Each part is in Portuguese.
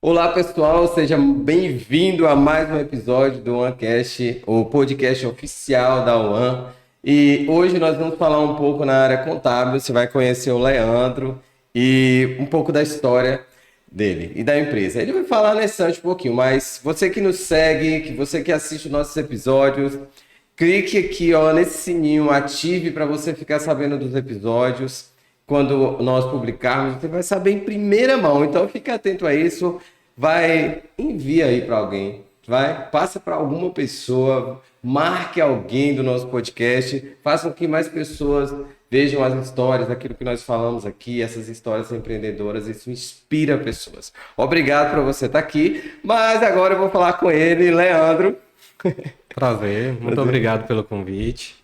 Olá pessoal, seja bem-vindo a mais um episódio do OneCast, o podcast oficial da One. E hoje nós vamos falar um pouco na área contábil. Você vai conhecer o Leandro e um pouco da história dele e da empresa. Ele vai falar nesse instante um pouquinho, mas você que nos segue, você que assiste os nossos episódios, clique aqui ó, nesse sininho, ative para você ficar sabendo dos episódios. Quando nós publicarmos, você vai saber em primeira mão. Então fique atento a isso. Vai, envia aí para alguém, passa para alguma pessoa, marque alguém do nosso podcast, faça com que mais pessoas vejam as histórias, aquilo que nós falamos aqui, essas histórias empreendedoras, isso inspira pessoas. Obrigado por você estar aqui, mas agora eu vou falar com ele, Leandro. Prazer, muito obrigado pelo convite.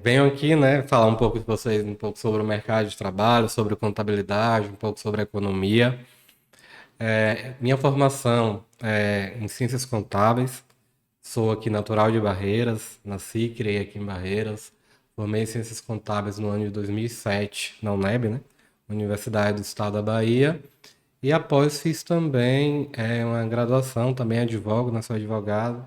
Venho aqui, né, falar um pouco com vocês, um pouco sobre o mercado de trabalho, sobre contabilidade, um pouco sobre economia. Minha formação é em ciências contábeis, sou aqui natural de Barreiras, nasci e criei aqui em Barreiras, formei em ciências contábeis no ano de 2007 na UNEB, né, Universidade do Estado da Bahia, e após fiz também uma graduação, também advogo, né, sou advogado.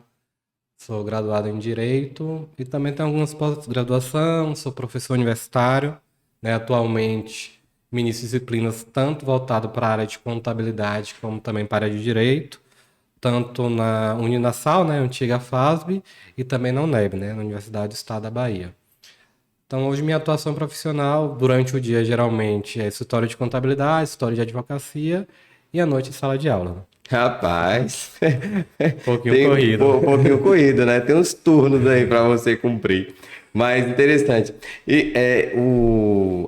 Sou graduado em Direito e também tenho algumas pós-graduação, sou professor universitário, né? Atualmente ministro disciplinas tanto voltado para a área de contabilidade como também para a área de Direito, tanto na Uninasal, né, antiga FASB, e também na UNEB, né, na Universidade do Estado da Bahia. Então, hoje minha atuação profissional durante o dia geralmente é escritório de contabilidade, escritório de advocacia e à noite sala de aula, né? Rapaz, Um pouquinho tem corrido. um pouquinho corrido, né? Tem uns turnos aí para você cumprir. Mas interessante. E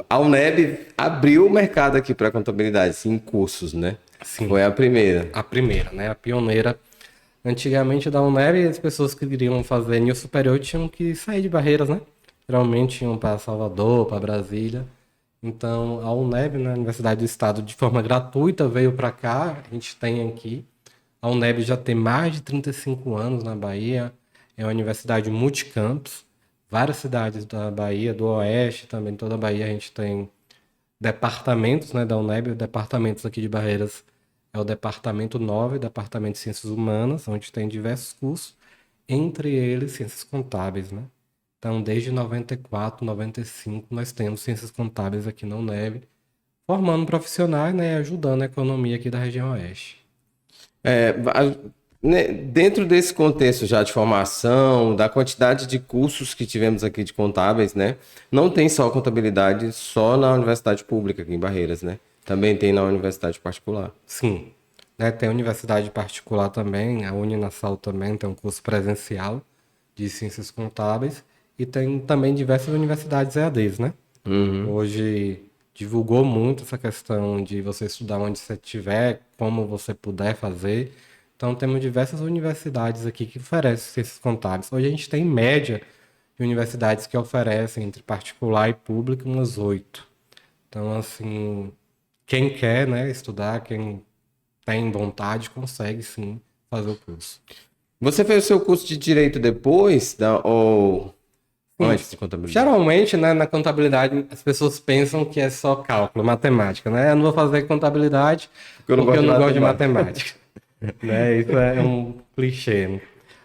a UNEB abriu o mercado aqui para contabilidade, sim, em cursos, né? Sim. Foi a primeira. A primeira, né? A pioneira. Antigamente da UNEB, as pessoas que queriam fazer nível superior tinham que sair de Barreiras, né? Geralmente iam para Salvador, para Brasília. Então, a UNEB, né, a Universidade do Estado, de forma gratuita, veio para cá. A gente tem aqui. A UNEB já tem mais de 35 anos na Bahia. É uma universidade multicampus. Várias cidades da Bahia, do Oeste, também toda a Bahia, a gente tem departamentos, né, da UNEB. Departamentos aqui de Barreiras é o Departamento 9, Departamento de Ciências Humanas, onde tem diversos cursos, entre eles Ciências Contábeis, né? Então, desde 94, 95, nós temos Ciências Contábeis aqui na UNEB, formando profissionais, né, e ajudando a economia aqui da região Oeste. Né, dentro desse contexto já de formação, da quantidade de cursos que tivemos aqui de contábeis, né? Não tem só contabilidade só na universidade pública aqui em Barreiras, né? Também tem na universidade particular. Sim, né, tem universidade particular também, a Uninasal também tem um curso presencial de Ciências Contábeis, e tem também diversas universidades EADs, né? Hoje divulgou muito essa questão de você estudar onde você estiver, como você puder fazer. Então temos diversas universidades aqui que oferecem ciências contábeis. Hoje a gente tem média de universidades que oferecem entre particular e público umas 8. Então assim, quem quer, né, estudar, quem tem vontade, consegue sim fazer o curso. Você fez o seu curso de direito depois ou Sim, antes de contabilidade? geralmente, né, na contabilidade, as pessoas pensam que é só cálculo, matemática, né? Eu não vou fazer contabilidade Porque eu não porque gosto eu de não gosto de matemática. matemática, né? Isso é um clichê, né?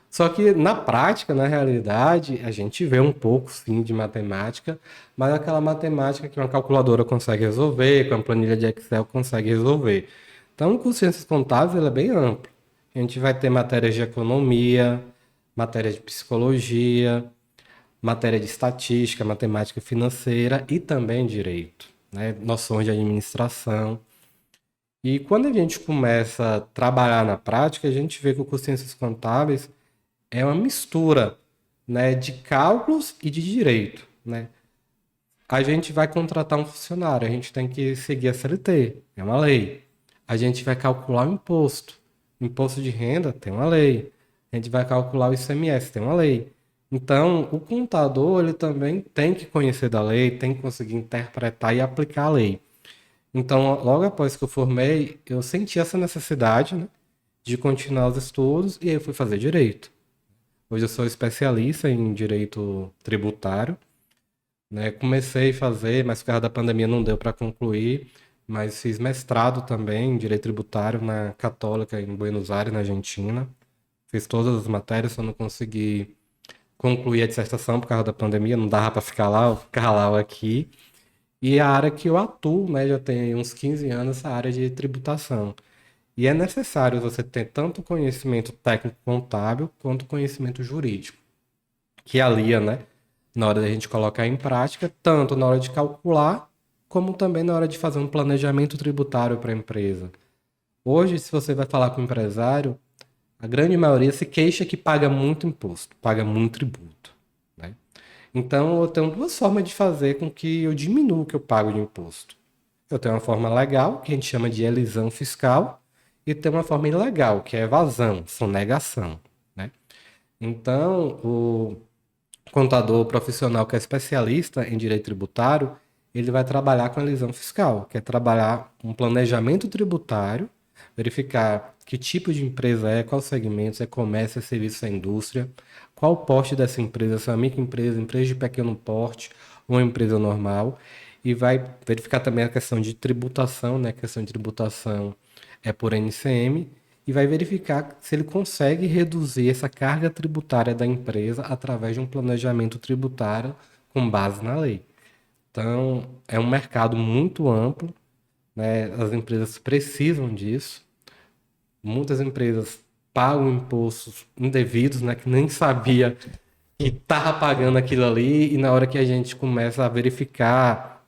Só que na prática, na realidade, a gente vê um pouco, sim, de matemática, mas aquela matemática que uma calculadora consegue resolver, que uma planilha de Excel consegue resolver. Então, o curso de Ciências Contábeis ele é bem amplo. A gente vai ter matérias de economia, matérias de psicologia, matéria de estatística, matemática financeira e também direito, né? Noções de administração. E quando a gente começa a trabalhar na prática, a gente vê que o curso de Ciências Contábeis é uma mistura, né, de cálculos e de direito, né? A gente vai contratar um funcionário, a gente tem que seguir a CLT, é uma lei. A gente vai calcular o imposto. Imposto de renda tem uma lei. A gente vai calcular o ICMS, tem uma lei. Então, o contador, ele também tem que conhecer da lei, tem que conseguir interpretar e aplicar a lei. Então, logo após que eu formei, eu senti essa necessidade, né, de continuar os estudos e aí eu fui fazer direito. Hoje eu sou especialista em direito tributário, né? Comecei a fazer, mas por causa da pandemia não deu para concluir. mas fiz mestrado também em Direito Tributário na Católica em Buenos Aires, na Argentina. Fiz todas as matérias, só não consegui concluir a dissertação por causa da pandemia, não dava para ficar lá, eu ficava lá aqui. E a área que eu atuo, né, já tem uns 15 anos, essa área de tributação. E é necessário você ter tanto conhecimento técnico contábil quanto conhecimento jurídico, que alia, né, na hora da gente colocar em prática, tanto na hora de calcular, como também na hora de fazer um planejamento tributário para a empresa. Hoje, se você vai falar com o empresário, a grande maioria se queixa que paga muito imposto, paga muito tributo, né? Então, eu tenho duas formas de fazer com que eu diminua o que eu pago de imposto. Eu tenho uma forma legal, que a gente chama de elisão fiscal, e tem uma forma ilegal, que é evasão, sonegação, né? Então, o contador profissional que é especialista em direito tributário, ele vai trabalhar com elisão fiscal, que é trabalhar um planejamento tributário, verificar que tipo de empresa é, qual segmento, é comércio, é serviço, é indústria, qual o porte dessa empresa, se é uma microempresa, empresa de pequeno porte ou uma empresa normal, e vai verificar também a questão de tributação, né? A questão de tributação é por NCM, e vai verificar se ele consegue reduzir essa carga tributária da empresa através de um planejamento tributário com base na lei. Então, é um mercado muito amplo, né? As empresas precisam disso. Muitas empresas pagam impostos indevidos, né? Que nem sabia que estava pagando aquilo ali, e na hora que a gente começa a verificar,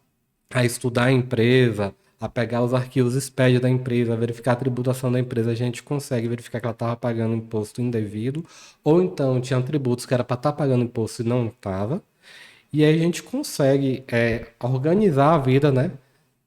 a estudar a empresa, a pegar os arquivos SPED da empresa, a verificar a tributação da empresa, a gente consegue verificar que ela estava pagando imposto indevido, ou então tinha tributos que era para estar pagando imposto e não estava. E aí a gente consegue organizar a vida, né,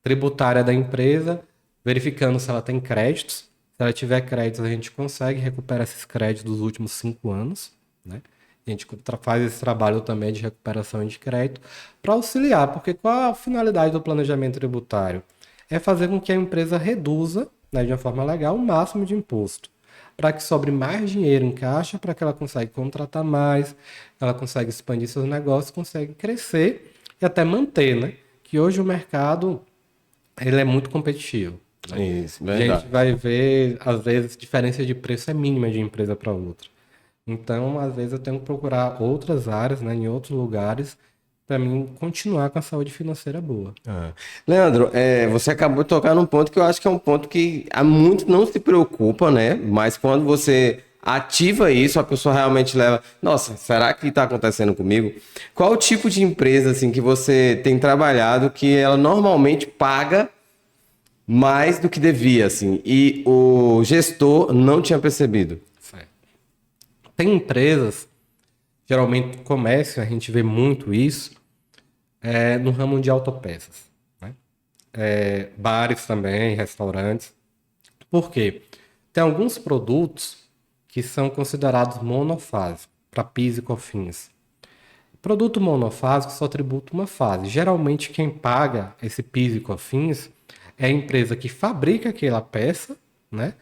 tributária da empresa, verificando se ela tem créditos. Se ela tiver créditos, a gente consegue recuperar esses créditos dos últimos 5 anos, né? A gente faz esse trabalho também de recuperação de crédito para auxiliar, porque qual a finalidade do planejamento tributário? É fazer com que a empresa reduza, né, de uma forma legal, o máximo de imposto, para que sobre mais dinheiro em caixa, para que ela consiga contratar mais, ela consegue expandir seus negócios, consegue crescer e até manter, né? Que hoje o mercado ele é muito competitivo. Isso, A verdade. gente vai ver, às vezes, diferença de preço é mínima de empresa para outra. Então, às vezes, eu tenho que procurar outras áreas, né, em outros lugares, para mim continuar com a saúde financeira boa. Leandro, você acabou de tocar num ponto que eu acho que é um ponto que há muito não se preocupa, né? Mas quando você ativa isso, a pessoa realmente leva. Nossa, será que está acontecendo comigo? Qual o tipo de empresa assim que você tem trabalhado que ela normalmente paga mais do que devia, assim, e o gestor não tinha percebido? Certo. Tem empresas, geralmente comércio, a gente vê muito isso, no ramo de autopeças, né? Bares também, restaurantes. Por quê? Tem alguns produtos que são considerados monofásicos, para PIS e COFINS. Produto monofásico só tributa uma fase. Geralmente quem paga esse PIS e COFINS é a empresa que fabrica aquela peça, né?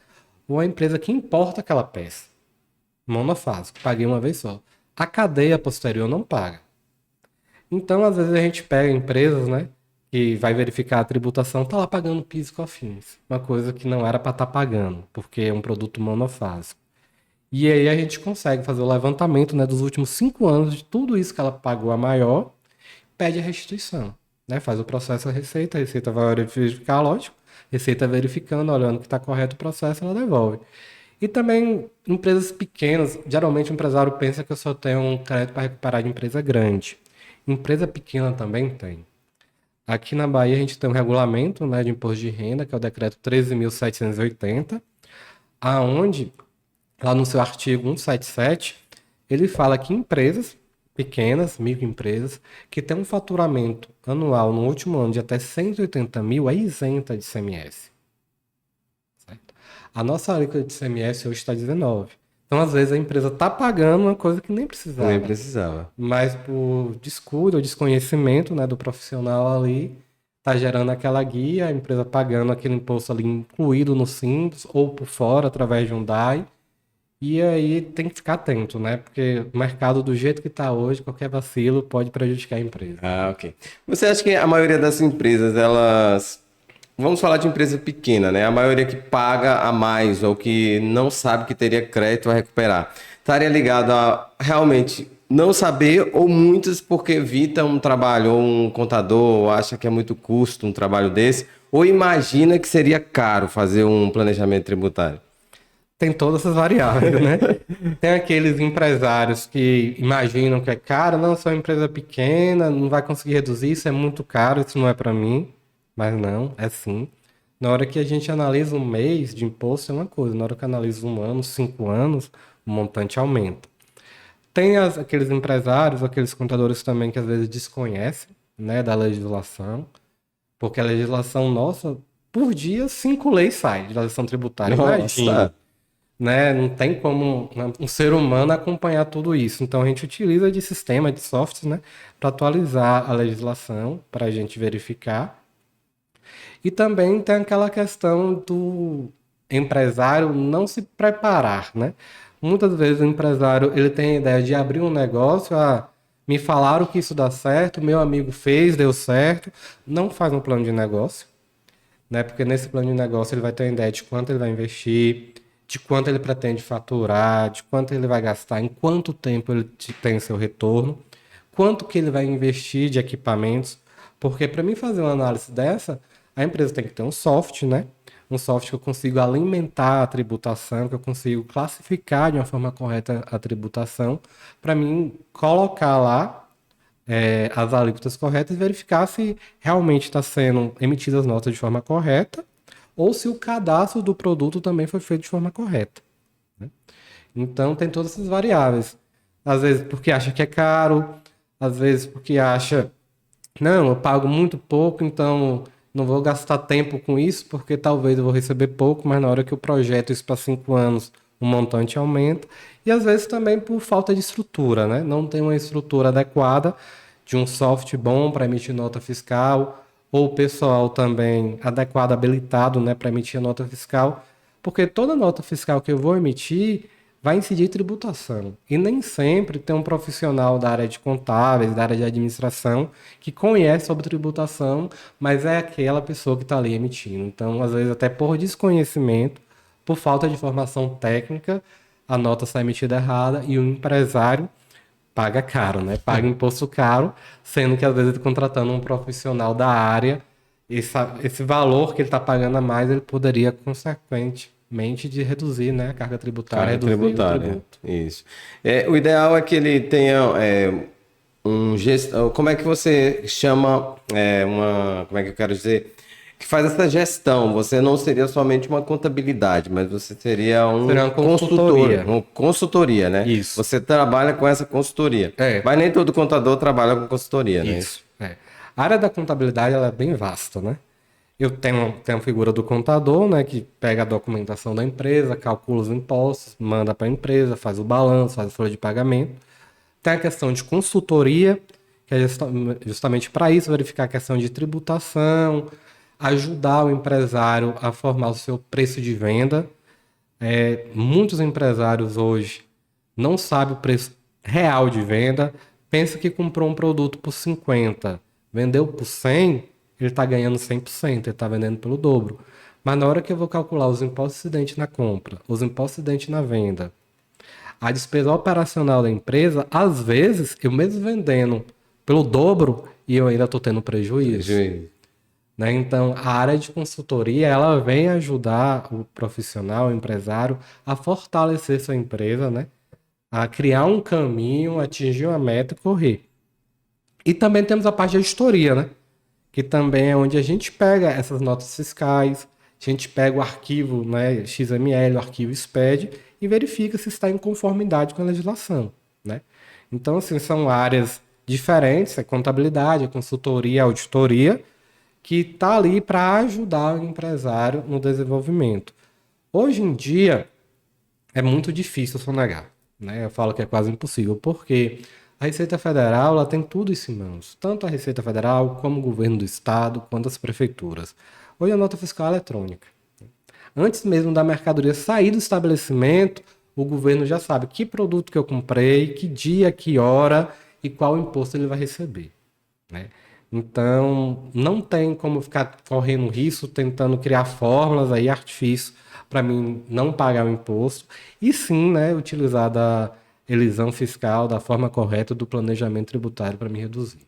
Ou a empresa que importa aquela peça. Monofásico, paguei uma vez só. A cadeia posterior não paga. Então, às vezes a gente pega empresas, né, que vai verificar a tributação, tá lá pagando PIS e COFINS, uma coisa que não era para estar pagando, porque é um produto monofásico. E aí a gente consegue fazer o levantamento, né, dos últimos 5 anos de tudo isso que ela pagou a maior, pede a restituição, né? Faz o processo a Receita vai verificar, lógico, Receita verificando, olhando que está correto o processo, ela devolve. E também empresas pequenas, geralmente o empresário pensa que eu só tenho um crédito para recuperar de empresa grande. Empresa pequena também tem. Aqui na Bahia a gente tem um regulamento, né, de imposto de renda, que é o decreto 13.780, aonde lá no seu artigo 177, ele fala que empresas pequenas, microempresas, que têm um faturamento anual no último ano de até 180 mil é isenta de ICMS. Certo? A nossa alíquota de ICMS hoje está 19. Então, às vezes, a empresa está pagando uma coisa que nem precisava. Nem precisava. Mas por descuido ou desconhecimento, né, do profissional ali, está gerando aquela guia, a empresa pagando aquele imposto ali incluído no Simples ou por fora, através de um DAI. E aí tem que ficar atento, né? Porque o mercado do jeito que está hoje, qualquer vacilo pode prejudicar a empresa. Ah, ok. Você acha que a maioria das empresas, elas vamos falar de empresa pequena, né? A maioria que paga a mais ou que não sabe que teria crédito a recuperar. Estaria ligado a realmente não saber ou muitos porque evita um trabalho ou um contador ou acha que é muito custo um trabalho desse ou imagina que seria caro fazer um planejamento tributário. Tem todas essas variáveis, né? Tem aqueles empresários que imaginam que é caro, não, sou uma empresa pequena, não vai conseguir reduzir, isso é muito caro, isso não é para mim. Mas não, é sim. Na hora que a gente analisa um mês de imposto é uma coisa, na hora que analisa um ano, 5 anos, o montante aumenta. Tem aqueles empresários, aqueles contadores também que às vezes desconhecem, né, da legislação, porque a legislação nossa, por dia, 5 leis saem de legislação tributária. Imagina, Nossa, né? Não tem como um ser humano acompanhar tudo isso. Então a gente utiliza de sistema, de software, né, para atualizar a legislação, para a gente verificar. E também tem aquela questão do empresário não se preparar, né? Muitas vezes o empresário ele tem a ideia de abrir um negócio, me falaram que isso dá certo, meu amigo fez, deu certo, não faz um plano de negócio, né? Porque nesse plano de negócio ele vai ter uma ideia de quanto ele vai investir, de quanto ele pretende faturar, de quanto ele vai gastar, em quanto tempo ele tem seu retorno, quanto que ele vai investir de equipamentos, porque para mim fazer uma análise dessa, a empresa tem que ter um software, né? Um software que eu consigo alimentar a tributação, que eu consigo classificar de uma forma correta a tributação, para mim colocar lá as alíquotas corretas e verificar se realmente está sendo emitidas as notas de forma correta ou se o cadastro do produto também foi feito de forma correta, né? Então tem todas essas variáveis. Às vezes porque acha que é caro, às vezes porque acha, não, eu pago muito pouco, então não vou gastar tempo com isso, porque talvez eu vou receber pouco, mas na hora que eu projeto isso para 5 anos, o montante aumenta. E às vezes também por falta de estrutura, né? Não tem uma estrutura adequada de um software bom para emitir nota fiscal, ou o pessoal também adequado, habilitado, né, para emitir a nota fiscal, porque toda nota fiscal que eu vou emitir vai incidir tributação. E nem sempre tem um profissional da área de contábeis, da área de administração, que conhece sobre tributação, mas é aquela pessoa que está ali emitindo. Então, às vezes, até por desconhecimento, por falta de formação técnica, a nota sai emitida errada e o empresário paga caro, né? Paga imposto caro, sendo que às vezes ele contratando um profissional da área, esse valor que ele está pagando a mais, ele poderia, consequentemente, de reduzir, né, a carga tributária, carga reduzir o tributária. tributo. Isso. O ideal é que ele tenha um gestão. Como é que você chama como é que eu quero dizer? Que faz essa gestão. Você não seria somente uma contabilidade, mas você seria um Seria uma consultor, consultoria. uma consultoria, né? Isso. Você trabalha com essa consultoria. É. Mas nem todo contador trabalha com consultoria, né? Isso. É. A área da contabilidade ela é bem vasta, né? Eu tenho a figura do contador, né, que pega a documentação da empresa, calcula os impostos, manda para a empresa, faz o balanço, faz a folha de pagamento. Tem a questão de consultoria, que é justamente para isso, verificar a questão de tributação, ajudar o empresário a formar o seu preço de venda. Muitos empresários hoje não sabem o preço real de venda, pensa que comprou um produto por 50, vendeu por 100, ele está ganhando 100%, ele está vendendo pelo dobro. Mas na hora que eu vou calcular os impostos incidentes na compra, os impostos incidentes na venda, a despesa operacional da empresa, às vezes, eu mesmo vendendo pelo dobro e eu ainda estou tendo prejuízo. Né? Então, a área de consultoria, ela vem ajudar o profissional, o empresário, a fortalecer sua empresa, né? A criar um caminho, atingir uma meta e correr. E também temos a parte de auditoria, né? Que também é onde a gente pega essas notas fiscais, a gente pega o arquivo, né, XML, o arquivo SPED e verifica se está em conformidade com a legislação, né? Então, assim, são áreas diferentes, a contabilidade, a consultoria, a auditoria, que está ali para ajudar o empresário no desenvolvimento. Hoje em dia, é muito difícil sonegar, né? Eu falo que é quase impossível, porque a Receita Federal ela tem tudo isso em mãos, tanto a Receita Federal, como o governo do estado, quanto as prefeituras. Hoje a nota fiscal é eletrônica. Antes mesmo da mercadoria sair do estabelecimento, o governo já sabe que produto que eu comprei, que dia, que hora e qual imposto ele vai receber, né? Então, não tem como ficar correndo risco, tentando criar fórmulas aí, artifícios, para mim não pagar o imposto. E sim, né, utilizar da elisão fiscal da forma correta do planejamento tributário para me reduzir.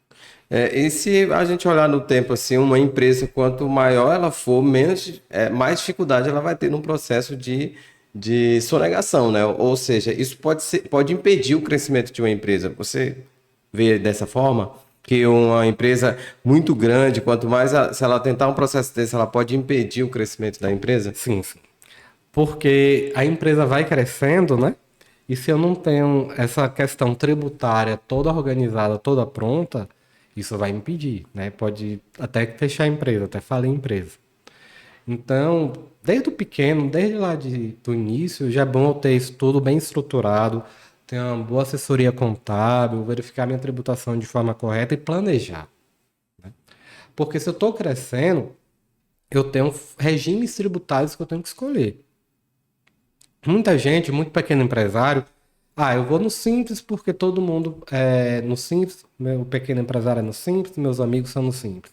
E se a gente olhar no tempo assim, uma empresa, quanto maior ela for, mais dificuldade ela vai ter no processo de sonegação, né? Ou seja, isso pode impedir o crescimento de uma empresa. Você vê dessa forma? Que uma empresa muito grande, quanto mais se ela tentar um processo desse, ela pode impedir o crescimento da empresa? Sim, sim. Porque a empresa vai crescendo, né? E se eu não tenho essa questão tributária toda organizada, toda pronta, isso vai impedir, né? Pode até fechar a empresa, até falir a empresa. Então, desde o pequeno, desde lá do início, já é bom eu ter isso tudo bem estruturado, ter uma boa assessoria contábil, verificar minha tributação de forma correta e planejar. Porque se eu estou crescendo, eu tenho regimes tributários que eu tenho que escolher. Muita gente, muito pequeno empresário, eu vou no Simples porque todo mundo é no Simples, meu pequeno empresário é no Simples, meus amigos são no Simples.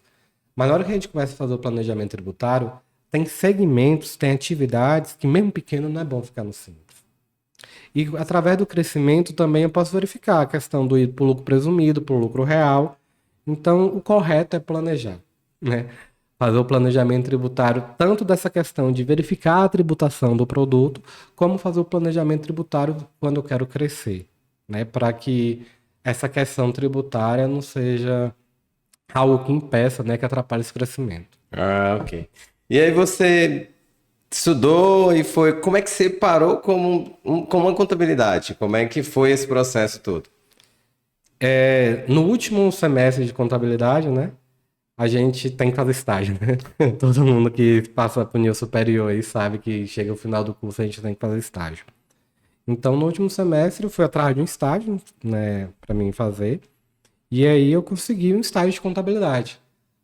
Mas na hora que a gente começa a fazer o planejamento tributário, tem segmentos, tem atividades que mesmo pequeno não é bom ficar no Simples. E através do crescimento também eu posso verificar a questão do ir para o lucro presumido, para o lucro real. Então, o correto é planejar, né? Fazer o planejamento tributário, tanto dessa questão de verificar a tributação do produto, como fazer o planejamento tributário quando eu quero crescer, né? Para que essa questão tributária não seja algo que impeça, né? Que atrapalhe esse crescimento. Ah, ok. E aí você estudou e foi. Como é que você parou como uma contabilidade? Como é que foi esse processo todo? No último semestre de contabilidade, né? A gente tem que fazer estágio, né? Todo mundo que passa para o nível superior aí sabe que chega ao final do curso a gente tem que fazer estágio. Então, no último semestre, eu fui atrás de um estágio, né, para mim fazer. E aí eu consegui um estágio de contabilidade.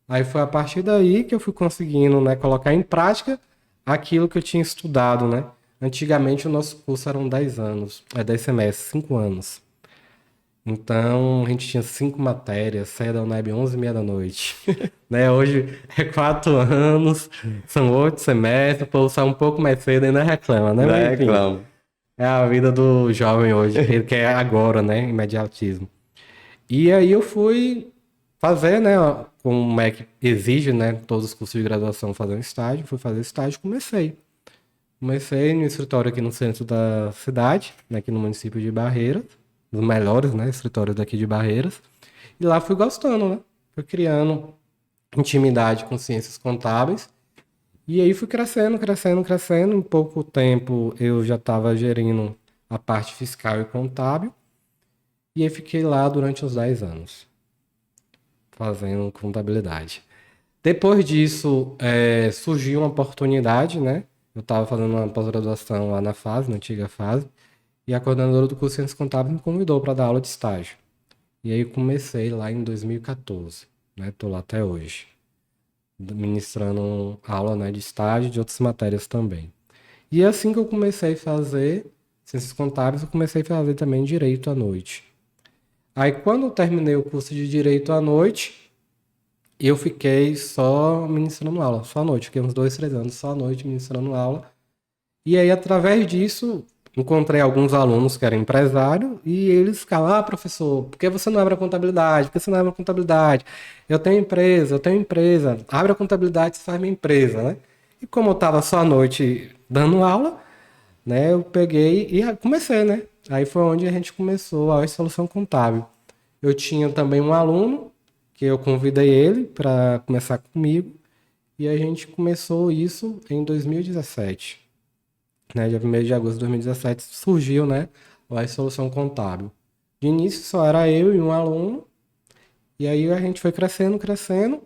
Aí foi a partir daí que eu fui conseguindo, né, colocar em prática aquilo que eu tinha estudado, né? Antigamente o nosso curso eram 10 anos, 10 semestres, 5 anos. Então, a gente tinha 5 matérias, saía da UNEB 11h30 da noite. Né? Hoje é 4 anos, são 8 semestres, o povo sai um pouco mais cedo e ainda reclama, né? Não Mas enfim, reclamo. é a vida do jovem hoje, ele quer agora, né? Imediatismo. E aí eu fui fazer, né? Como é que exige, né? Todos os cursos de graduação fazer um estágio, fui fazer estágio, comecei. Comecei no escritório aqui no centro da cidade, né, aqui no município de Barreiras, dos melhores, né, escritórios daqui de Barreiras. E lá fui gostando, né? Fui criando intimidade com ciências contábeis. E aí fui crescendo, crescendo, crescendo. Em pouco tempo eu já estava gerindo a parte fiscal e contábil. E aí fiquei lá durante uns 10 anos, fazendo contabilidade. Depois disso, surgiu uma oportunidade, né? Eu estava fazendo uma pós-graduação lá na fase, na antiga fase, e a coordenadora do curso de Ciências Contábeis me convidou para dar aula de estágio. E aí eu comecei lá em 2014, né? Tô lá até hoje, ministrando aula, né, de estágio e de outras matérias também. E assim que eu comecei a fazer Ciências Contábeis, eu comecei a fazer também Direito à noite. Aí quando eu terminei o curso de Direito à noite, eu fiquei só ministrando aula, só à noite. Fiquei uns 2, 3 anos só à noite ministrando aula. E aí, através disso, encontrei alguns alunos que eram empresários e eles ficavam, professor, por que você não abre a contabilidade? Por que você não abre a contabilidade? Eu tenho empresa. Abre a contabilidade, você faz minha empresa, né? E como eu estava só à noite dando aula, né, eu peguei e comecei, né? Aí foi onde a gente começou a solução contábil. Eu tinha também um aluno que eu convidei ele para começar comigo e a gente começou isso em 2017, né? Dia 1º de agosto de 2017 surgiu, né, a solução contábil. De início só era eu e um aluno e aí a gente foi crescendo, crescendo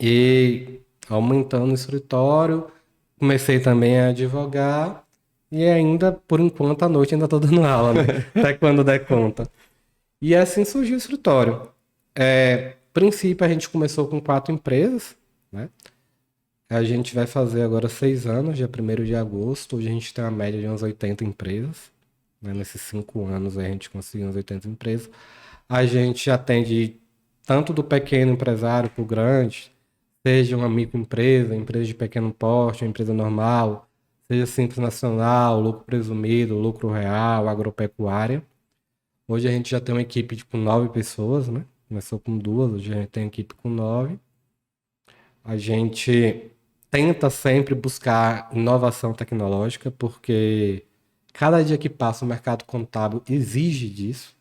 e aumentando o escritório. Comecei também a advogar e ainda, por enquanto, à noite ainda estou dando aula, né? Até quando der conta. E assim surgiu o escritório. Princípio, a gente começou com 4 empresas, né? A gente vai fazer agora 6 anos, dia 1º de agosto. Hoje a gente tem uma média de umas 80 empresas, né? Nesses 5 anos a gente conseguiu umas 80 empresas. A gente atende tanto do pequeno empresário para o grande, seja uma microempresa, empresa de pequeno porte, uma empresa normal, seja simples nacional, lucro presumido, lucro real, agropecuária. Hoje a gente já tem uma equipe com 9 pessoas, né? Começou com 2, hoje a gente tem uma equipe com 9. A gente tenta sempre buscar inovação tecnológica, porque cada dia que passa o mercado contábil exige disso.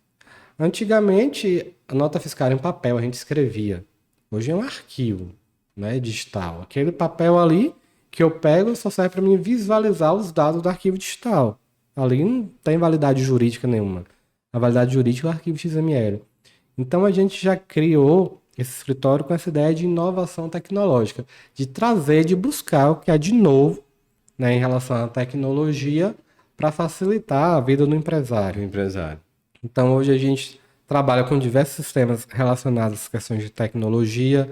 Antigamente, a nota fiscal era em papel, a gente escrevia. Hoje é um arquivo, né, digital. Aquele papel ali que eu pego só serve para mim visualizar os dados do arquivo digital. Ali não tem validade jurídica nenhuma. A validade jurídica é o arquivo XML. Então a gente já criou esse escritório com essa ideia de inovação tecnológica, de trazer, de buscar o que há de novo, né, em relação à tecnologia para facilitar a vida do empresário. Então hoje a gente trabalha com diversos sistemas relacionados às questões de tecnologia.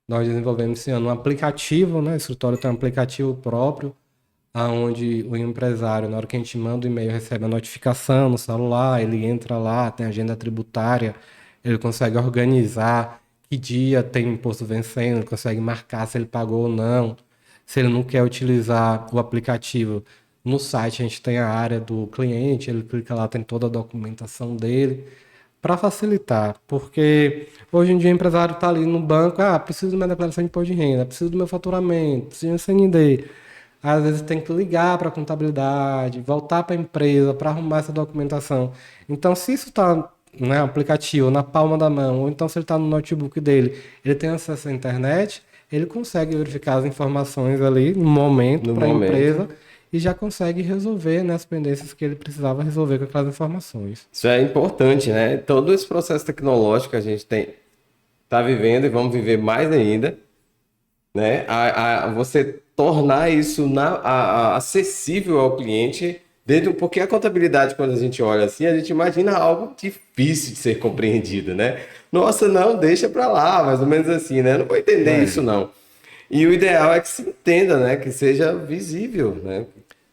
Nós desenvolvemos esse ano um aplicativo, né? O escritório tem um aplicativo próprio, onde o empresário, na hora que a gente manda o e-mail, recebe a notificação no celular, ele entra lá, tem agenda tributária, ele consegue organizar que dia tem imposto vencendo, ele consegue marcar se ele pagou ou não. Se ele não quer utilizar o aplicativo, no site a gente tem a área do cliente, ele clica lá, tem toda a documentação dele, para facilitar, porque hoje em dia o empresário está ali no banco, preciso da minha declaração de imposto de renda, preciso do meu faturamento, preciso do CND. Às vezes tem que ligar para a contabilidade, voltar para a empresa para arrumar essa documentação. Então, se isso está, né, aplicativo na palma da mão, ou então se ele está no notebook dele, ele tem acesso à internet, ele consegue verificar as informações ali no momento para a empresa e já consegue resolver, né, as pendências que ele precisava resolver com aquelas informações. Isso é importante, né? Todo esse processo tecnológico que a gente está vivendo e vamos viver mais ainda, né? Você tornar isso acessível ao cliente, porque a contabilidade, quando a gente olha assim, a gente imagina algo difícil de ser compreendido, né? Nossa, não, deixa para lá, mais ou menos assim, né? Eu não vou entender isso, não. E o ideal é que se entenda, né? Que seja visível, né?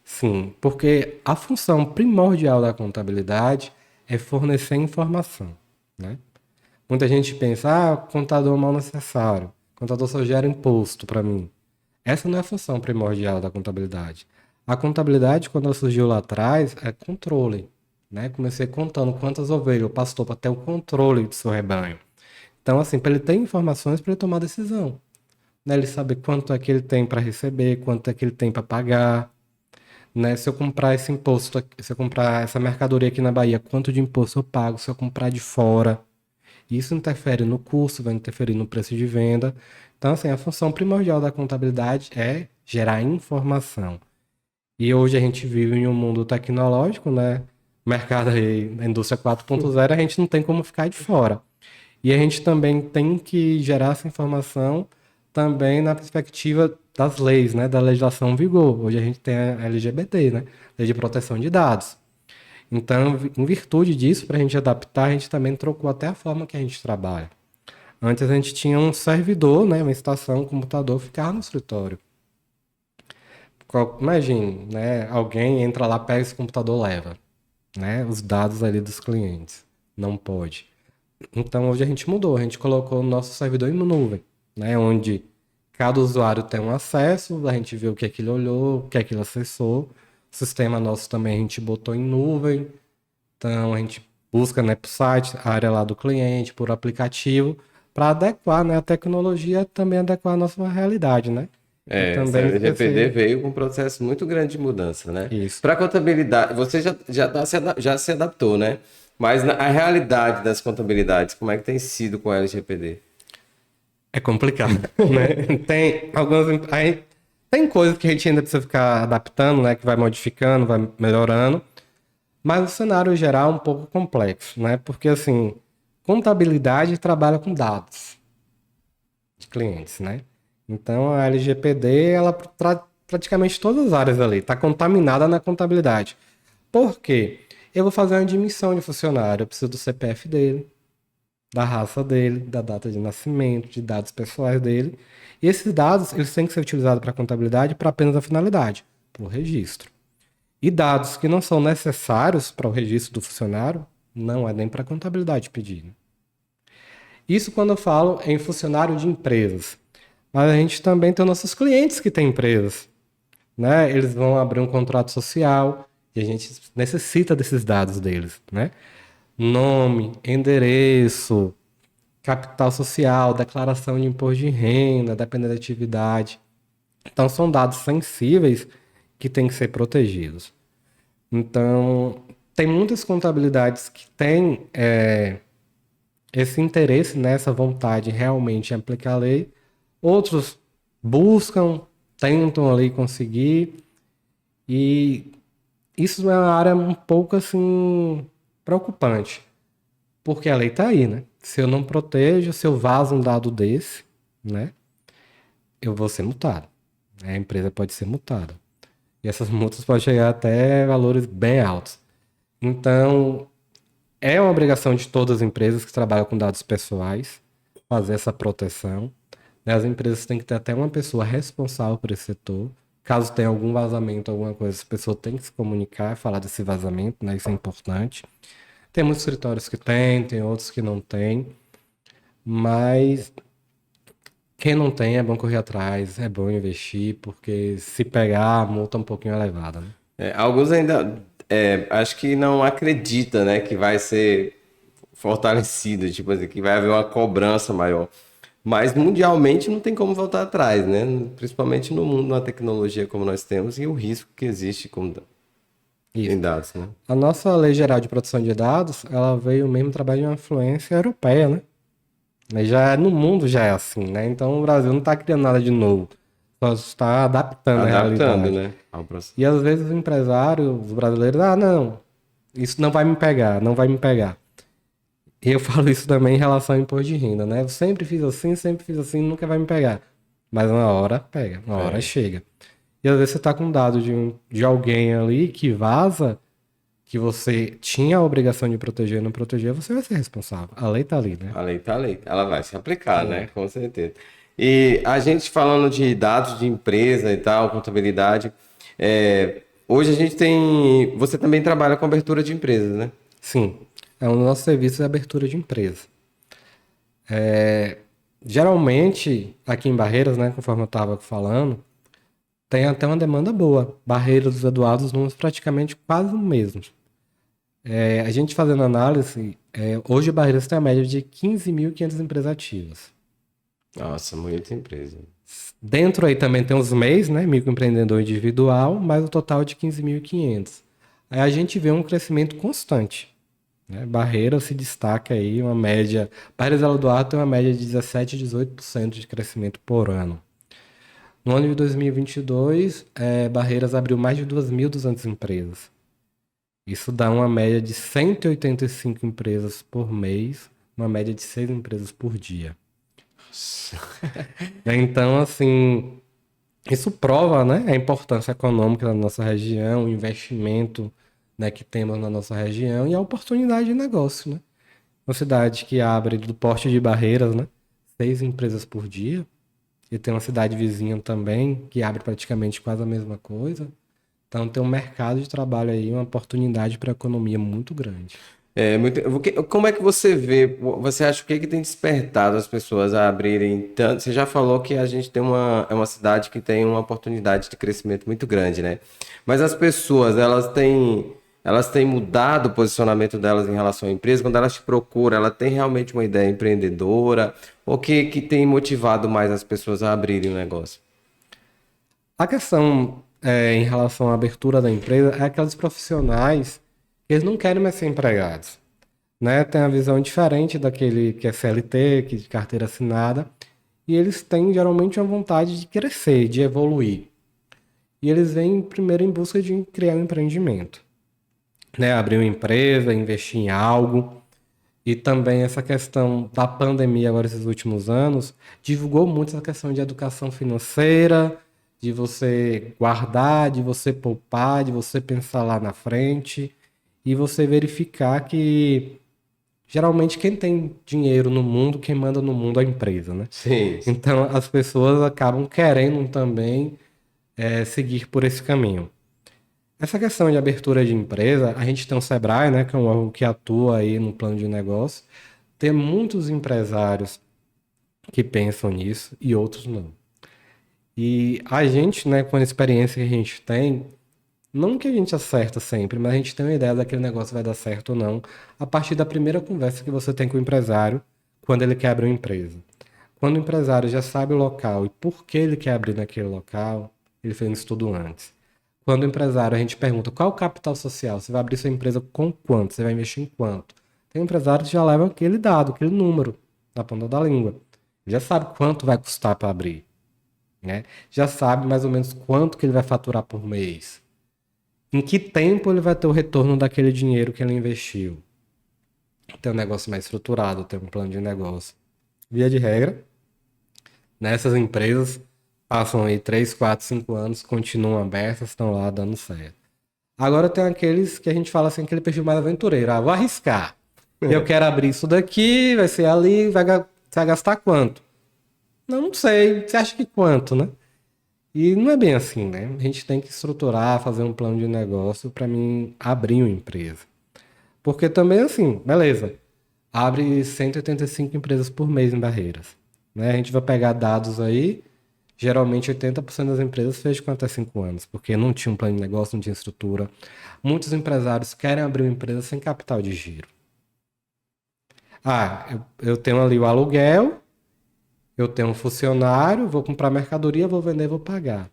Sim, porque a função primordial da contabilidade é fornecer informação, né? Muita gente pensa, contador mal necessário, contador só gera imposto para mim. Essa não é a função primordial da contabilidade. A contabilidade, quando ela surgiu lá atrás, é controle, né? Comecei contando quantas ovelhas o pastor para ter o controle do seu rebanho. Então, assim, para ele ter informações para ele tomar decisão, né? Ele saber quanto é que ele tem para receber, quanto é que ele tem para pagar, né? Se eu comprar esse imposto, se eu comprar essa mercadoria aqui na Bahia, quanto de imposto eu pago se eu comprar de fora? Isso interfere no custo, vai interferir no preço de venda. Então, assim, a função primordial da contabilidade é gerar informação. E hoje a gente vive em um mundo tecnológico, né? Mercado aí, a indústria 4.0, a gente não tem como ficar de fora. E a gente também tem que gerar essa informação também na perspectiva das leis, né? Da legislação em vigor. Hoje a gente tem a LGBT, né? Lei de Proteção de Dados. Então, em virtude disso, para a gente adaptar, a gente também trocou até a forma que a gente trabalha. Antes a gente tinha um servidor, né, uma estação, um computador, ficava no escritório. Imagine, né, alguém entra lá, pega esse computador, leva, né, os dados ali dos clientes. Não pode. Então hoje a gente mudou, a gente colocou o nosso servidor em nuvem, né, onde cada usuário tem um acesso, a gente vê o que é que ele olhou, o que é que ele acessou. O sistema nosso também a gente botou em nuvem, então a gente busca, né, por site, a área lá do cliente, por aplicativo, para adequar, né, a tecnologia também adequar a nossa realidade, né? Essa LGPD veio com um processo muito grande de mudança, né? Isso. Para a contabilidade, você já se adaptou, né? Mas a realidade das contabilidades, como é que tem sido com a LGPD? É complicado, né? Tem coisas que a gente ainda precisa ficar adaptando, né? Que vai modificando, vai melhorando. Mas o cenário geral é um pouco complexo, né? Porque, assim, contabilidade trabalha com dados de clientes, né? Então, a LGPD, ela praticamente todas as áreas ali, está contaminada na contabilidade. Por quê? Eu vou fazer uma admissão de funcionário, eu preciso do CPF dele, da raça dele, da data de nascimento, de dados pessoais dele. E esses dados, eles têm que ser utilizados para a contabilidade para apenas a finalidade, para o registro. E dados que não são necessários para o registro do funcionário, não é nem para a contabilidade pedir. Isso quando eu falo em funcionário de empresas. Mas a gente também tem nossos clientes que têm empresas, né? Eles vão abrir um contrato social e a gente necessita desses dados deles, né? Nome, endereço, capital social, declaração de imposto de renda, dependendo da atividade. Então, são dados sensíveis que têm que ser protegidos. Então, tem muitas contabilidades que têm esse interesse nessa vontade realmente em aplicar a lei. Outros buscam, tentam ali conseguir. E isso é uma área um pouco assim preocupante. Porque a lei está aí, né? Se eu não protejo, se eu vazo um dado desse, né? Eu vou ser multado. A empresa pode ser multada. E essas multas podem chegar até valores bem altos. Então, é uma obrigação de todas as empresas que trabalham com dados pessoais fazer essa proteção. Né? As empresas têm que ter até uma pessoa responsável por esse setor. Caso tenha algum vazamento, alguma coisa, essa pessoa tem que se comunicar, falar desse vazamento, né? Isso é importante. Tem muitos escritórios que tem outros que não tem. Mas quem não tem é bom correr atrás, é bom investir, porque se pegar, a multa é um pouquinho elevada, né? Alguns ainda acho que não acredita, né, que vai ser fortalecido, tipo assim, que vai haver uma cobrança maior. Mas mundialmente não tem como voltar atrás, né? Principalmente no mundo, na tecnologia como nós temos e o risco que existe em Isso. dados, né? A nossa Lei Geral de Proteção de Dados, ela veio mesmo trabalhar de uma influência europeia, né? Mas já no mundo já é assim, né? Então o Brasil não está criando nada de novo, só está adaptando a Adaptando, realidade. né, ao processo. E às vezes os empresários, os brasileiros, não, isso não vai me pegar, não vai me pegar. E eu falo isso também em relação ao imposto de renda, né? Eu sempre fiz assim, nunca vai me pegar. Mas uma hora pega, uma hora chega. E às vezes você tá com dado de alguém ali que vaza, que você tinha a obrigação de proteger e não proteger, você vai ser responsável. A lei tá ali, né? A lei tá lei, ela vai se aplicar, né? Com certeza. E a gente falando de dados de empresa e tal, contabilidade, hoje a gente tem. Você também trabalha com abertura de empresas, né? Sim, é um dos nossos serviços de abertura de empresa. Geralmente, aqui em Barreiras, né, conforme eu estava falando, tem até uma demanda boa. Barreiras dos Eduardos, os números praticamente quase os mesmos. A gente fazendo análise, hoje Barreiras tem a média de 15.500 empresas ativas. Nossa, muita empresa. Dentro aí também tem os MEIs, né, microempreendedor individual, mas o total de 15.500. Aí a gente vê um crescimento constante. Né? Barreiras se destaca aí, uma média. Barreiras do Eduardo tem uma média de 17 a 18% de crescimento por ano. No ano de 2022, Barreiras abriu mais de 2.200 empresas. Isso dá uma média de 185 empresas por mês, uma média de 6 empresas por dia. Então, assim, isso prova, né, a importância econômica da nossa região, o investimento, né, que temos na nossa região e a oportunidade de negócio, né? Uma cidade que abre do porte de Barreiras, né, 6 empresas por dia, e tem uma cidade vizinha também que abre praticamente quase a mesma coisa. Então tem um mercado de trabalho aí, uma oportunidade para a economia muito grande. Como é que você vê? Você acha que tem despertado as pessoas a abrirem tanto? Você já falou que a gente tem uma cidade que tem uma oportunidade de crescimento muito grande, né? Mas as pessoas, elas têm mudado o posicionamento delas em relação à empresa? Quando elas te procuram, ela tem realmente uma ideia empreendedora? O que tem motivado mais as pessoas a abrirem o negócio? A questão em relação à abertura da empresa é aqueles profissionais que eles não querem mais ser empregados, né? Tem a visão diferente daquele que é CLT, que é de carteira assinada, e eles têm geralmente uma vontade de crescer, de evoluir. E eles vêm primeiro em busca de criar um empreendimento, né? Abrir uma empresa, investir em algo. E também essa questão da pandemia agora esses últimos anos divulgou muito essa questão de educação financeira, de você guardar, de você poupar, de você pensar lá na frente e você verificar que geralmente quem tem dinheiro no mundo, quem manda no mundo é a empresa, né? Sim. Então as pessoas acabam querendo também seguir por esse caminho. Essa questão de abertura de empresa, a gente tem o Sebrae, né, que é um órgão que atua aí no plano de negócio. tem muitos empresários que pensam nisso e outros não. E a gente, né, com a experiência que a gente tem, não que a gente acerta sempre, mas a gente tem uma ideia daquele negócio vai dar certo ou não, a partir da primeira conversa que você tem com o empresário quando ele quer abrir uma empresa. Quando o empresário já sabe o local e por que ele quer abrir naquele local, ele fez um estudo antes. Quando o empresário, a gente pergunta qual o capital social, você vai abrir sua empresa com quanto, você vai investir em quanto. Tem empresário que já leva aquele dado, aquele número na ponta da língua. Já sabe quanto vai custar para abrir, né? Já sabe mais ou menos quanto que ele vai faturar por mês. Em que tempo ele vai ter o retorno daquele dinheiro que ele investiu. Tem um negócio mais estruturado, tem um plano de negócio. Via de regra, nessas empresas passam aí 3, 4, 5 anos, continuam abertas, estão lá dando certo. Agora tem aqueles que a gente fala assim, aquele perfil mais aventureiro. Vou arriscar. Eu quero abrir isso daqui, vai ser ali, você vai gastar quanto? Não sei. Você acha que quanto, né? E não é bem assim, né? A gente tem que estruturar, fazer um plano de negócio para mim abrir uma empresa. Porque também assim, beleza, abre 185 empresas por mês em Barreiras, né? A gente vai pegar dados aí, geralmente 80% das empresas fecham com até 5 anos, porque não tinha um plano de negócio, não tinha estrutura. Muitos empresários querem abrir uma empresa sem capital de giro. Eu tenho ali o aluguel, eu tenho um funcionário, vou comprar mercadoria, vou vender, vou pagar.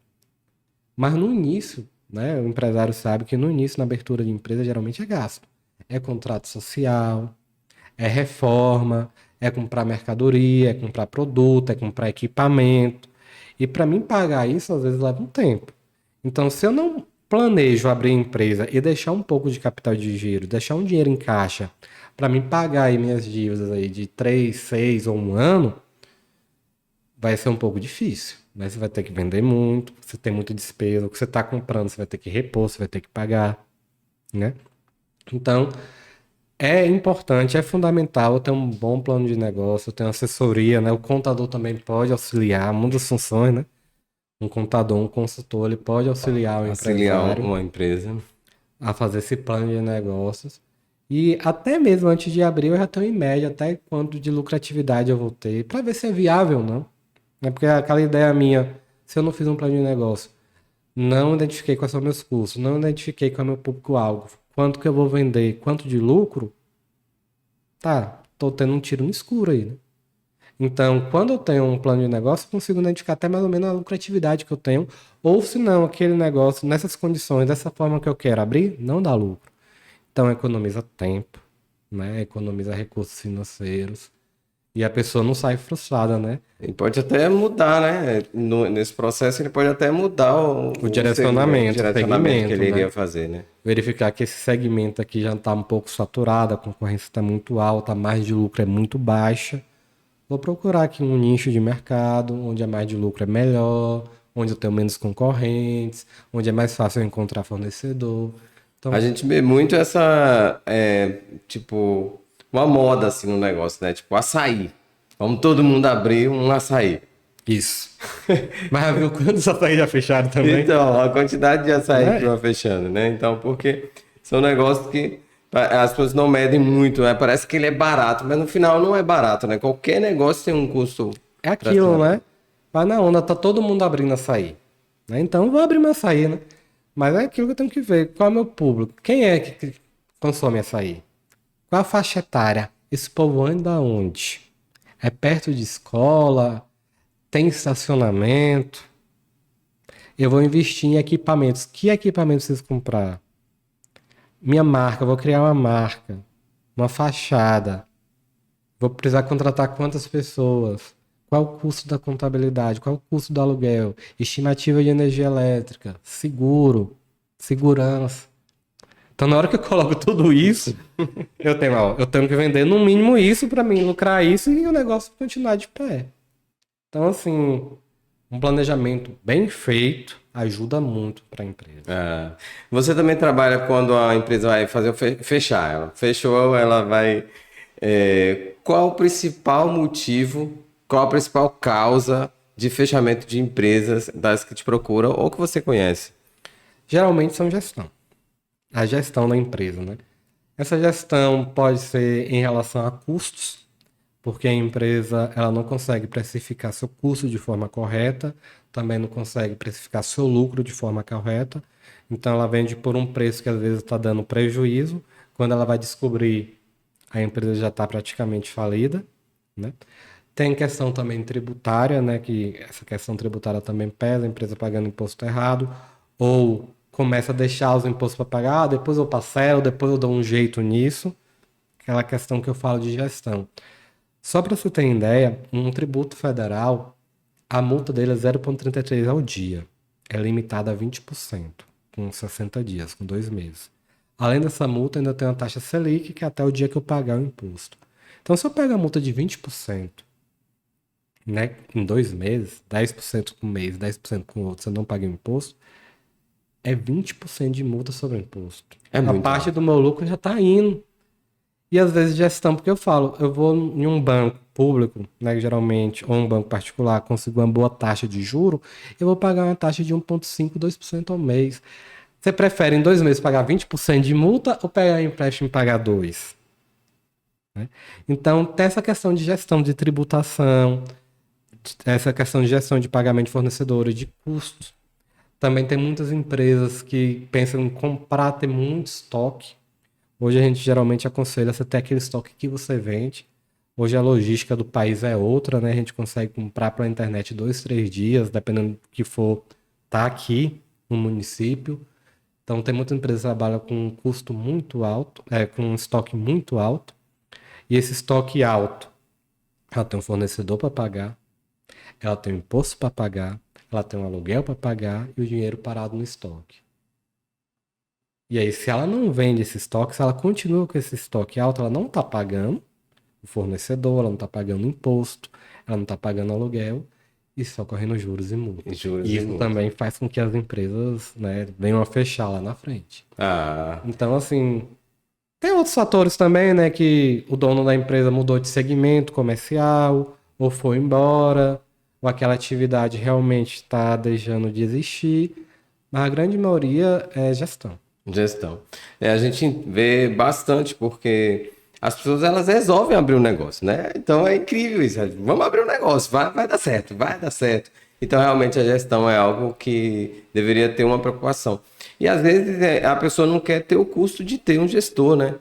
Mas no início, né, o empresário sabe que no início, na abertura de empresa, geralmente é gasto. É contrato social, é reforma, é comprar mercadoria, é comprar produto, é comprar equipamento. E para mim pagar isso, às vezes leva um tempo. Então, se eu não planejo abrir empresa e deixar um pouco de capital de giro, deixar um dinheiro em caixa para mim pagar aí minhas dívidas aí de 3, 6 ou um ano, vai ser um pouco difícil. Né? Você vai ter que vender muito, você tem muita despesa, o que você está comprando você vai ter que repor, você vai ter que pagar, né? Então, é importante, é fundamental eu ter um bom plano de negócio, ter uma assessoria, né? O contador também pode auxiliar, muitas funções, né? Um contador, um consultor, ele pode auxiliar o Auxiliar empresário uma empresa. a fazer esse plano de negócios. E até mesmo antes de abrir, eu já tenho em média até quanto de lucratividade eu vou ter, para ver se é viável ou não. Né? Porque aquela ideia minha, se eu não fiz um plano de negócio, não identifiquei quais são meus custos, não identifiquei qual é o meu público-alvo, quanto que eu vou vender, quanto de lucro, tá, tô tendo um tiro no escuro aí, né? Então, quando eu tenho um plano de negócio, eu consigo identificar até mais ou menos a lucratividade que eu tenho, ou se não, aquele negócio, nessas condições, dessa forma que eu quero abrir, não dá lucro. Então, economiza tempo, né? Economiza recursos financeiros, e a pessoa não sai frustrada, né? Ele pode até mudar, né? Nesse processo, ele pode até mudar O o direcionamento, o direcionamento que segmento, ele né? iria fazer, né? Verificar que esse segmento aqui já está um pouco saturado, a concorrência está muito alta, a margem de lucro é muito baixa. Vou procurar aqui um nicho de mercado, onde a margem de lucro é melhor, onde eu tenho menos concorrentes, onde é mais fácil eu encontrar fornecedor. Então, A gente vê muito essa, tipo, uma moda assim no negócio, né? Tipo, açaí. Vamos todo mundo abrir um açaí. isso. Mas viu quantos açaí já fecharam também? Então, a quantidade de açaí que Né? vai fechando, né? Então, porque são negócios que as pessoas não medem muito, né? Parece que ele é barato, mas no final não é barato, né? Qualquer negócio tem um custo É para se aquilo, abrir. né? Vai na onda, tá todo mundo abrindo açaí. Né? Então eu vou abrir meu açaí, né? Mas é aquilo que eu tenho que ver. Qual é o meu público? Quem é que consome açaí? Qual a faixa etária? Esse povo anda onde? É perto de escola? Tem estacionamento? Eu vou investir em equipamentos. Que equipamentos preciso comprar? Minha marca, eu vou criar uma marca, uma fachada. Vou precisar contratar quantas pessoas? Qual o custo da contabilidade? Qual o custo do aluguel? Estimativa de energia elétrica, seguro, segurança. Então, na hora que eu coloco tudo isso, eu tenho que vender no mínimo isso para mim lucrar isso e o negócio continuar de pé. Então, assim, um planejamento bem feito ajuda muito para a empresa. Ah, você também trabalha quando a empresa vai fazer fechar. Ela fechou, ela vai. Qual o principal motivo, qual a principal causa de fechamento de empresas das que te procuram ou que você conhece? Geralmente são gestão. A gestão da empresa, né? Essa gestão pode ser em relação a custos. porque a empresa ela não consegue precificar seu custo de forma correta, também não consegue precificar seu lucro de forma correta, então ela vende por um preço que às vezes está dando prejuízo, quando ela vai descobrir, a empresa já está praticamente falida, né? Tem questão também tributária, né? Que essa questão tributária também pesa, a empresa pagando imposto errado, ou começa a deixar os impostos para pagar, depois eu parcelo, depois eu dou um jeito nisso. Aquela questão que eu falo de gestão. Só para você ter ideia, um tributo federal, a multa dele é 0,33 ao dia. É limitada a 20%, com 60 dias, com 2 meses. Além dessa multa, ainda tem uma taxa Selic, que é até o dia que eu pagar o imposto. Então, se eu pego a multa de 20%, né, em 2 meses, 10% com um mês, 10% com o outro, você não paga o imposto, é 20% de multa sobre o imposto. É A muito parte alto. do meu lucro já está indo. E às vezes gestão, porque eu falo, eu vou em um banco público, né, geralmente, ou um banco particular, consigo uma boa taxa de juro, eu vou pagar uma taxa de 1,5, 2% ao mês. Você prefere em 2 meses pagar 20% de multa ou pegar empréstimo e pagar 2%? Né? Então, tem essa questão de gestão de tributação, essa questão de gestão de pagamento de fornecedores, de custos. Também tem muitas empresas que pensam em comprar, ter muito estoque. Hoje a gente geralmente aconselha você ter aquele estoque que você vende. Hoje a logística do país é outra, né? A gente consegue comprar pela internet 2, 3 dias, dependendo do que for, tá aqui no município. Então tem muita empresa que trabalha com um custo muito alto, com um estoque muito alto. E esse estoque alto, ela tem um fornecedor para pagar, ela tem um imposto para pagar, ela tem um aluguel para pagar e o dinheiro parado no estoque. E aí, se ela não vende esse estoque, se ela continua com esse estoque alto, ela não está pagando o fornecedor, ela não está pagando imposto, ela não está pagando aluguel e só correndo juros e multas. Juros E e isso multas. também faz com que as empresas, né, venham a fechar lá na frente. Ah, Então, assim, tem outros fatores também, né, que o dono da empresa mudou de segmento comercial, ou foi embora, ou aquela atividade realmente está deixando de existir, mas a grande maioria é gestão. gestão. A gente vê bastante porque as pessoas elas resolvem abrir um negócio, né? Então é incrível isso. Vamos abrir um negócio, vai dar certo, vai dar certo. Então realmente a gestão é algo que deveria ter uma preocupação. E às vezes a pessoa não quer ter o custo de ter um gestor, né?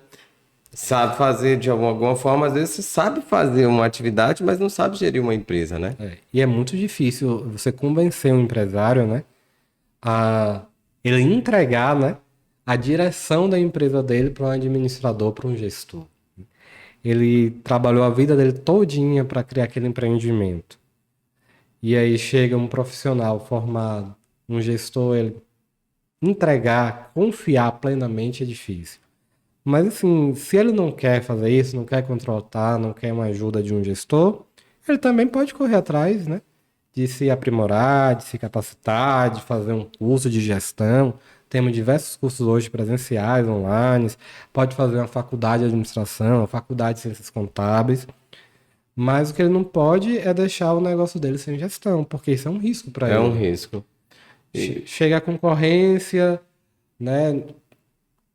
Sabe fazer de alguma forma, às vezes você sabe fazer uma atividade, mas não sabe gerir uma empresa, né? E é muito difícil você convencer um empresário, né, a ele entregar, né, a direção da empresa dele para um administrador, para um gestor. Ele trabalhou a vida dele todinha para criar aquele empreendimento. E aí chega um profissional formado, um gestor, ele entregar, confiar plenamente é difícil. Mas assim, se ele não quer fazer isso, não quer contratar, não quer uma ajuda de um gestor, ele também pode correr atrás, né? De se aprimorar, de se capacitar, de fazer um curso de gestão. Temos diversos cursos hoje presenciais, online. Pode fazer uma faculdade de administração, uma faculdade de ciências contábeis. Mas o que ele não pode é deixar o negócio dele sem gestão, porque isso é um risco para É um ele. risco. E Chega a concorrência, né?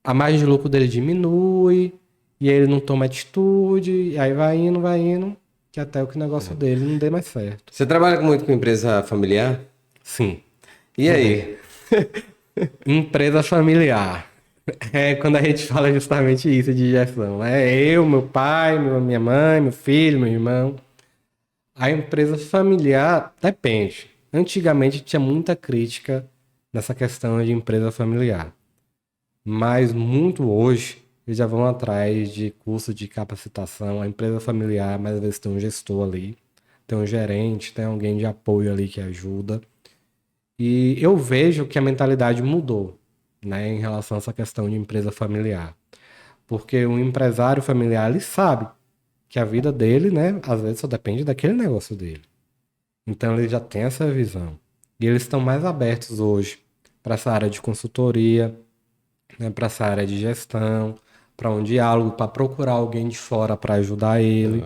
A margem de lucro dele diminui, e ele não toma atitude, e aí vai indo, que até o que o negócio dele não dê mais certo. você trabalha muito com empresa familiar? Sim. E aí? Empresa familiar. É quando a gente fala justamente isso de gestão. É eu, meu pai, minha mãe, meu filho, meu irmão. A empresa familiar depende. Antigamente tinha muita crítica nessa questão de empresa familiar. Mas muito hoje eles já vão atrás de curso de capacitação. A empresa familiar, mas às vezes tem um gestor ali, tem um gerente, tem alguém de apoio ali que ajuda. E eu vejo que a mentalidade mudou, né, em relação a essa questão de empresa familiar. Porque o empresário familiar, ele sabe que a vida dele, né, às vezes só depende daquele negócio dele. Então ele já tem essa visão. E eles estão mais abertos hoje para essa área de consultoria, né, para essa área de gestão, para um diálogo, para procurar alguém de fora para ajudar ele.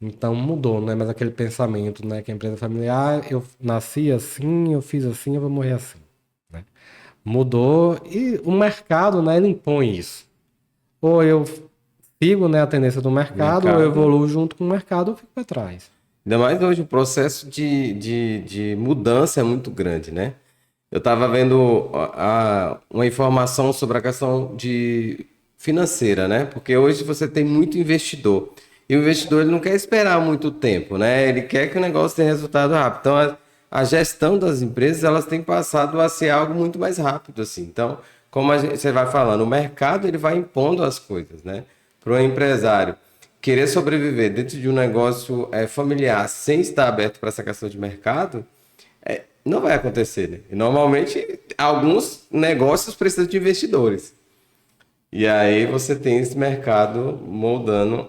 Então mudou, não é mais aquele pensamento, né, que a empresa familiar, eu nasci assim, eu fiz assim, eu vou morrer assim, né? Mudou e o mercado, né, ele impõe isso. Ou eu sigo, né, a tendência do mercado, eu evoluo junto com o mercado, eu fico para trás. Ainda mais hoje o processo de mudança é muito grande, né? Eu estava vendo uma informação sobre a questão de financeira, né? Porque hoje você tem muito investidor. E o investidor ele não quer esperar muito tempo, né? Ele quer que o negócio tenha resultado rápido. Então, a gestão das empresas, elas têm passado a ser algo muito mais rápido, assim. Então, como você vai falando, o mercado ele vai impondo as coisas, né? Para o empresário querer sobreviver dentro de um negócio familiar sem estar aberto para essa questão de mercado, não vai acontecer, né? E normalmente, alguns negócios precisam de investidores. E aí você tem esse mercado moldando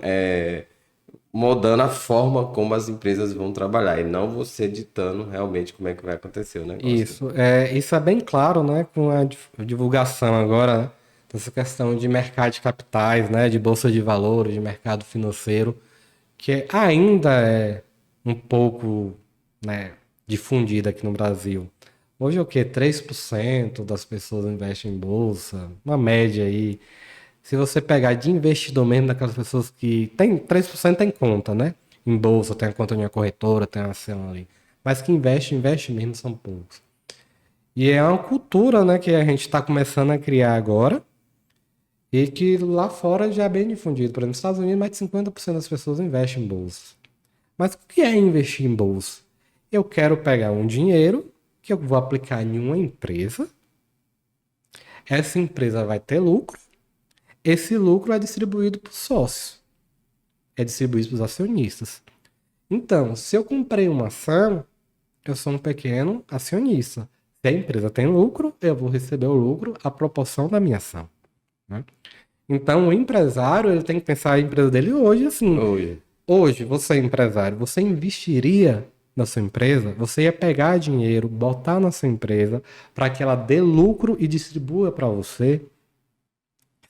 a forma como as empresas vão trabalhar, e não você ditando realmente como é que vai acontecer o negócio. Isso é bem claro, né, com a divulgação agora, né, dessa questão de mercado de capitais, né, de bolsa de valores, de mercado financeiro, que ainda é um pouco, né, difundida aqui no Brasil. Hoje é o quê? 3% das pessoas investem em bolsa, uma média aí. Se você pegar de investidor mesmo, daquelas pessoas que tem 3% tem conta, né? Em bolsa, tem a conta de uma corretora, tem uma ação ali. Mas que investe mesmo são poucos. E é uma cultura, né, que a gente está começando a criar agora e que lá fora já é bem difundido. Por exemplo, nos Estados Unidos, mais de 50% das pessoas investem em bolsa. Mas o que é investir em bolsa? Eu quero pegar um dinheiro que eu vou aplicar em uma empresa. Essa empresa vai ter lucro. Esse lucro é distribuído para os sócios. É distribuído para os acionistas. Então, se eu comprei uma ação, eu sou um pequeno acionista. Se a empresa tem lucro, eu vou receber o lucro à proporção da minha ação, né? Então, o empresário ele tem que pensar a empresa dele hoje assim. Hoje, você é empresário, você investiria na sua empresa? Você ia pegar dinheiro, botar na sua empresa para que ela dê lucro e distribua para você?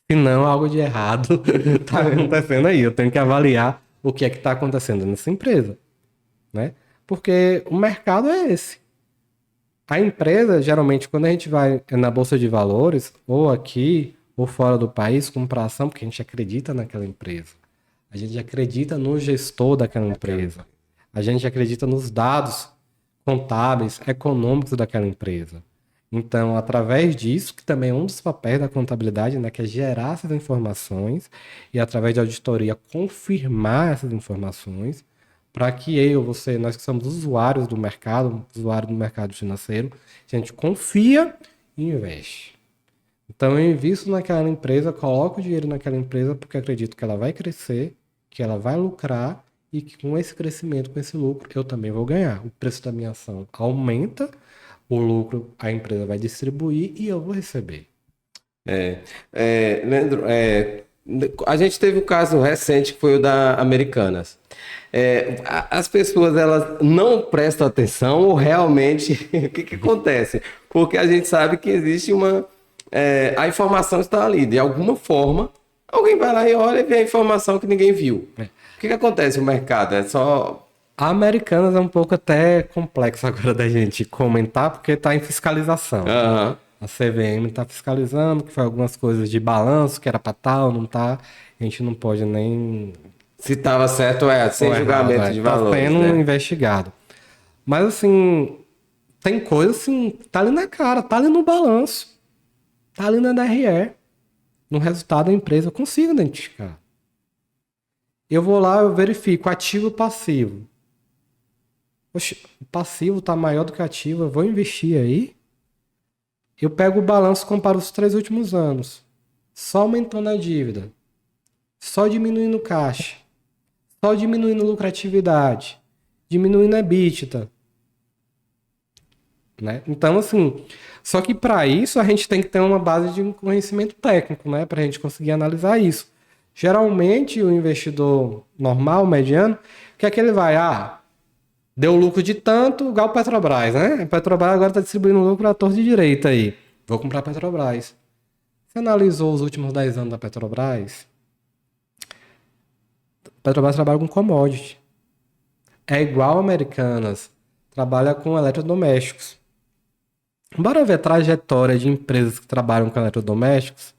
Se não, algo de errado está acontecendo aí. Eu tenho que avaliar o que é que está acontecendo nessa empresa, né? Porque o mercado é esse. A empresa, geralmente, quando a gente vai na Bolsa de Valores, ou aqui, ou fora do país, comprar ação, porque a gente acredita naquela empresa. A gente acredita no gestor daquela empresa. A gente acredita nos dados contábeis, econômicos daquela empresa. Então, através disso, que também é um dos papéis da contabilidade, né, que é gerar essas informações e, através de auditoria, confirmar essas informações para que você, nós que somos usuários do mercado financeiro, a gente confia e investe. Então, eu invisto naquela empresa, coloco o dinheiro naquela empresa porque acredito que ela vai crescer, que ela vai lucrar e que com esse crescimento, com esse lucro, eu também vou ganhar. O preço da minha ação aumenta, o lucro a empresa vai distribuir e eu vou receber. Leandro, a gente teve um caso recente que foi o da Americanas. As pessoas elas não prestam atenção ou realmente o que acontece? Porque a gente sabe que existe a informação está ali, de alguma forma, alguém vai lá e olha e vê a informação que ninguém viu. O que acontece no mercado? É só... A Americanas é um pouco até complexo agora da gente comentar, porque está em fiscalização. Uhum. A CVM está fiscalizando, que foi algumas coisas de balanço, que era para tal, não tá. A gente não pode nem... Se estava certo, sem julgamento de valores. Está sendo investigado. Mas, assim, tem coisa assim, tá ali na cara, tá ali no balanço, tá ali na DRE. No resultado da empresa, eu consigo identificar. Eu vou lá, eu verifico ativo e passivo. Oxe, o passivo está maior do que o ativo, eu vou investir aí. Eu pego o balanço e comparo os 3 últimos anos. Só aumentando a dívida. Só diminuindo o caixa. Só diminuindo a lucratividade. Diminuindo a EBITDA. Né? Então, assim, só que para isso a gente tem que ter uma base de conhecimento técnico, né? Para a gente conseguir analisar isso. Geralmente, o investidor normal, mediano, que é que ele vai... deu lucro de tanto, igual Petrobras, né? A Petrobras agora está distribuindo lucro à torre de direita aí. Vou comprar Petrobras. Você analisou os últimos 10 anos da Petrobras? Petrobras trabalha com commodity. É igual Americanas. Trabalha com eletrodomésticos. Bora ver a trajetória de empresas que trabalham com eletrodomésticos?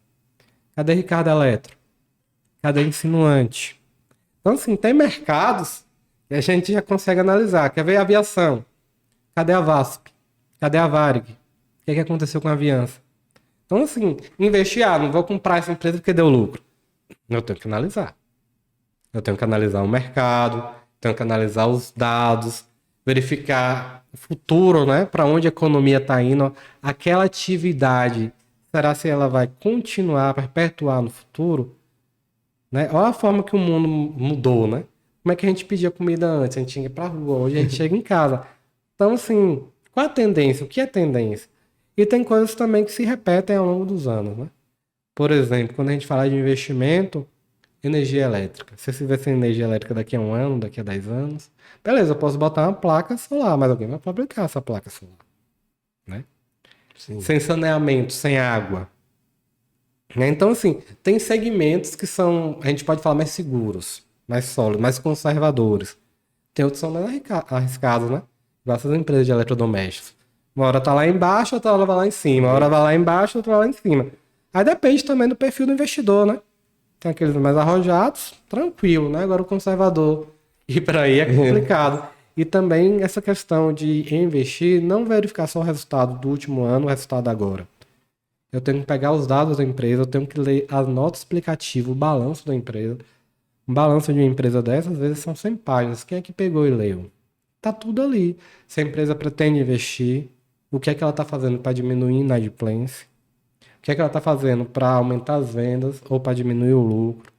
Cadê Ricardo Eletro? Cadê insinuante? Então, assim, tem mercados que a gente já consegue analisar. Quer ver a aviação? Cadê a VASP? Cadê a Varig? O que aconteceu com a Aviança? Então, assim, investir, não vou comprar essa empresa porque deu lucro. Eu tenho que analisar. Eu tenho que analisar o mercado, tenho que analisar os dados, verificar o futuro, né? Para onde a economia está indo. Aquela atividade, será se ela vai continuar, perpetuar no futuro? Né? Olha a forma que o mundo mudou, né? Como é que a gente pedia comida antes? A gente tinha que ir pra rua, hoje a gente chega em casa. Então, assim, qual a tendência? O que é tendência? E tem coisas também que se repetem ao longo dos anos, né? Por exemplo, quando a gente fala de investimento, energia elétrica. Você se vê sem energia elétrica daqui a 1 ano, daqui a 10 anos. Beleza, eu posso botar uma placa solar, mas alguém vai fabricar essa placa solar, né? Sim. Sem saneamento, sem água. Né? Então, assim, tem segmentos que são, a gente pode falar mais seguros, mais sólidos, mais conservadores. Tem outros que são mais arriscados, né? Igual essas empresas de eletrodomésticos. Uma hora tá lá embaixo, outra hora vai lá em cima. Uma hora vai lá embaixo, outra vai lá em cima. Aí depende também do perfil do investidor, né? Tem aqueles mais arrojados, tranquilo, né? Agora o conservador ir para aí é complicado. E também essa questão de investir, não verificar só o resultado do último ano, o resultado agora. Eu tenho que pegar os dados da empresa, eu tenho que ler as notas explicativas, o balanço da empresa. Um balanço de uma empresa dessas, às vezes são 100 páginas. Quem é que pegou e leu? Tá tudo ali. Se a empresa pretende investir, o que é que ela está fazendo para diminuir a inadimplência? O que é que ela está fazendo para aumentar as vendas ou para diminuir o lucro?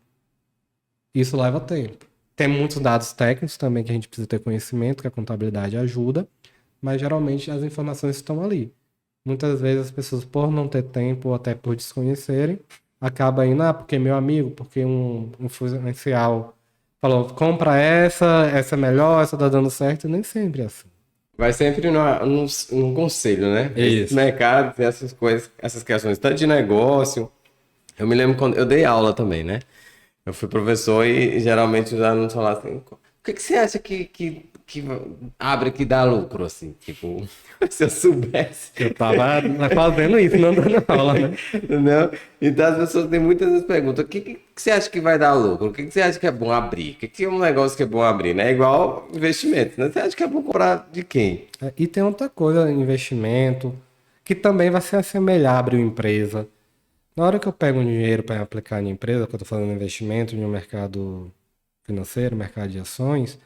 Isso leva tempo. Tem muitos dados técnicos também que a gente precisa ter conhecimento, que a contabilidade ajuda, mas geralmente as informações estão ali. Muitas vezes as pessoas, por não ter tempo ou até por desconhecerem, acabam indo, porque meu amigo, porque um influencial falou, compra essa é melhor, essa tá dando certo, e nem sempre é assim. Vai sempre num conselho, né? Esse Isso. mercado tem essas coisas, essas questões, tanto de negócio. Eu me lembro quando eu dei aula também, né? Eu fui professor e geralmente os alunos falavam assim: o que que você acha que abre que dá lucro, assim? Tipo, se eu soubesse. Eu tava fazendo isso, não dando aula, né? Entendeu? Então as pessoas têm muitas vezes perguntam: o que você acha que vai dar lucro? O que você acha que é bom abrir? O que é um negócio que é bom abrir, né? É igual investimento, né? Você acha que é bom comprar de quem? E tem outra coisa, investimento, que também vai se assemelhar a abrir uma empresa. Na hora que eu pego um dinheiro para aplicar em empresa, que eu estou fazendo investimento no mercado financeiro, mercado de ações,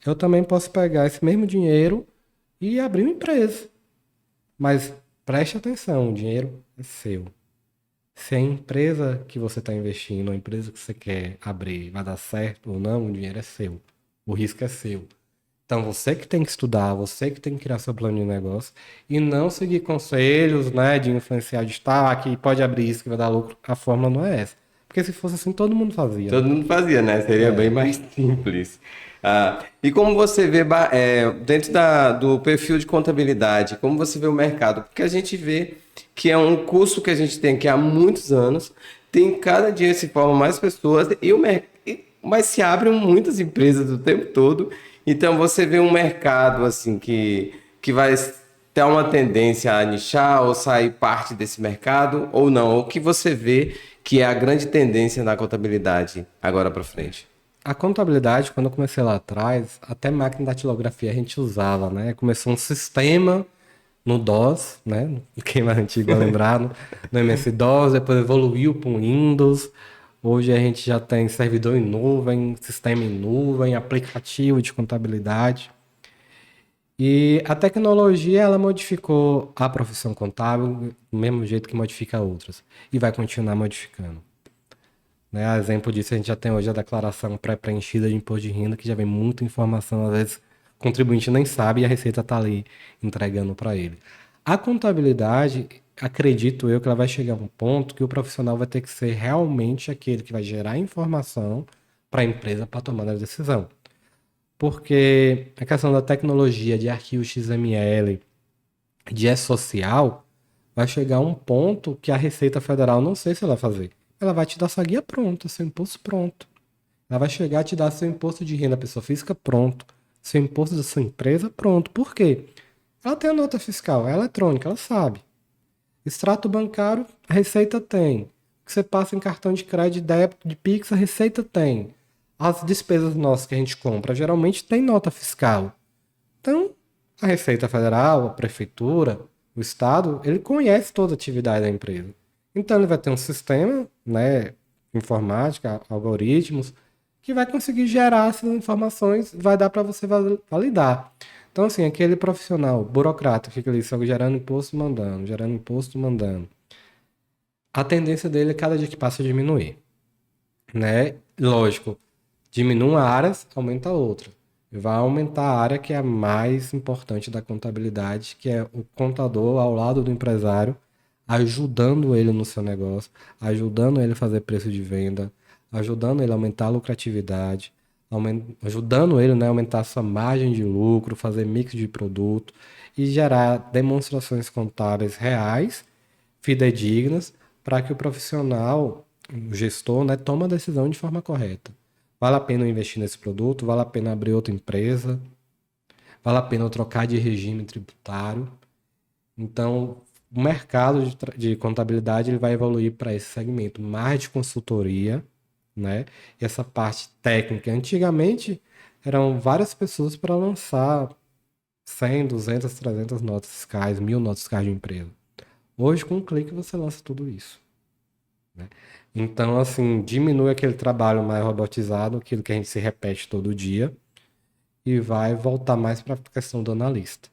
eu também posso pegar esse mesmo dinheiro e abrir uma empresa. Mas preste atenção, o dinheiro é seu. Se a empresa que você está investindo, a empresa que você quer abrir, vai dar certo ou não, o dinheiro é seu. O risco é seu. Então você que tem que estudar, você que tem que criar seu plano de negócio e não seguir conselhos, né, de influenciar de que pode abrir isso que vai dar lucro. A fórmula não é essa. Porque se fosse assim, todo mundo fazia, né? Todo mundo fazia, né? Seria bem mais simples. Ah, e como você vê dentro do perfil de contabilidade, como você vê o mercado? Porque a gente vê que é um curso que a gente tem aqui há muitos anos, tem cada dia se formam mais pessoas mas se abrem muitas empresas o tempo todo. Então você vê um mercado assim que vai ter uma tendência a nichar ou sair parte desse mercado ou não? O que você vê que é a grande tendência na contabilidade agora para frente? A contabilidade, quando eu comecei lá atrás, até máquina de datilografia a gente usava, né? Começou um sistema no DOS, né? Quem mais antigo vai lembrar, no MS-DOS, depois evoluiu para o Windows. Hoje a gente já tem servidor em nuvem, sistema em nuvem, aplicativo de contabilidade. E a tecnologia, ela modificou a profissão contábil do mesmo jeito que modifica outras. E vai continuar modificando. Né? A exemplo disso, a gente já tem hoje a declaração pré-preenchida de imposto de renda, que já vem muita informação, às vezes o contribuinte nem sabe e a Receita está ali entregando para ele. A contabilidade, acredito eu que ela vai chegar a um ponto que o profissional vai ter que ser realmente aquele que vai gerar informação para a empresa para tomar a decisão. Porque a questão da tecnologia de arquivo XML, de E-Social, vai chegar a um ponto que a Receita Federal, não sei se ela vai fazer. Ela vai te dar sua guia pronta, seu imposto pronto. Ela vai chegar a te dar seu imposto de renda pessoa física pronto, seu imposto da sua empresa pronto. Por quê? Ela tem a nota fiscal, é eletrônica, ela sabe. Extrato bancário, a Receita tem. O que você passa em cartão de crédito, débito, de Pix, a Receita tem. As despesas nossas que a gente compra, geralmente tem nota fiscal. Então, a Receita Federal, a Prefeitura, o Estado, ele conhece toda a atividade da empresa. Então, ele vai ter um sistema, né, informática, algoritmos, que vai conseguir gerar essas informações, vai dar para você validar. Então, assim, aquele profissional burocrata que fica ali só gerando imposto, mandando, gerando imposto, mandando. A tendência dele é cada dia que passa diminuir, né? Lógico, diminui uma área, aumenta outra. Vai aumentar a área que é a mais importante da contabilidade, que é o contador ao lado do empresário, ajudando ele no seu negócio, ajudando ele a fazer preço de venda, ajudando ele a aumentar a lucratividade, ajudando ele, né, a aumentar a sua margem de lucro, fazer mix de produto e gerar demonstrações contábeis reais, fidedignas, para que o profissional, o gestor, né, tome a decisão de forma correta. Vale a pena eu investir nesse produto? Vale a pena abrir outra empresa? Vale a pena eu trocar de regime tributário? Então, o mercado de contabilidade ele vai evoluir para esse segmento mais de consultoria, né? E essa parte técnica. Antigamente, eram várias pessoas para lançar 100, 200, 300 notas fiscais, 1000 notas fiscais de empresa. Hoje, com um clique, você lança tudo isso, né? Então, assim, diminui aquele trabalho mais robotizado, aquilo que a gente se repete todo dia, e vai voltar mais para a questão do analista,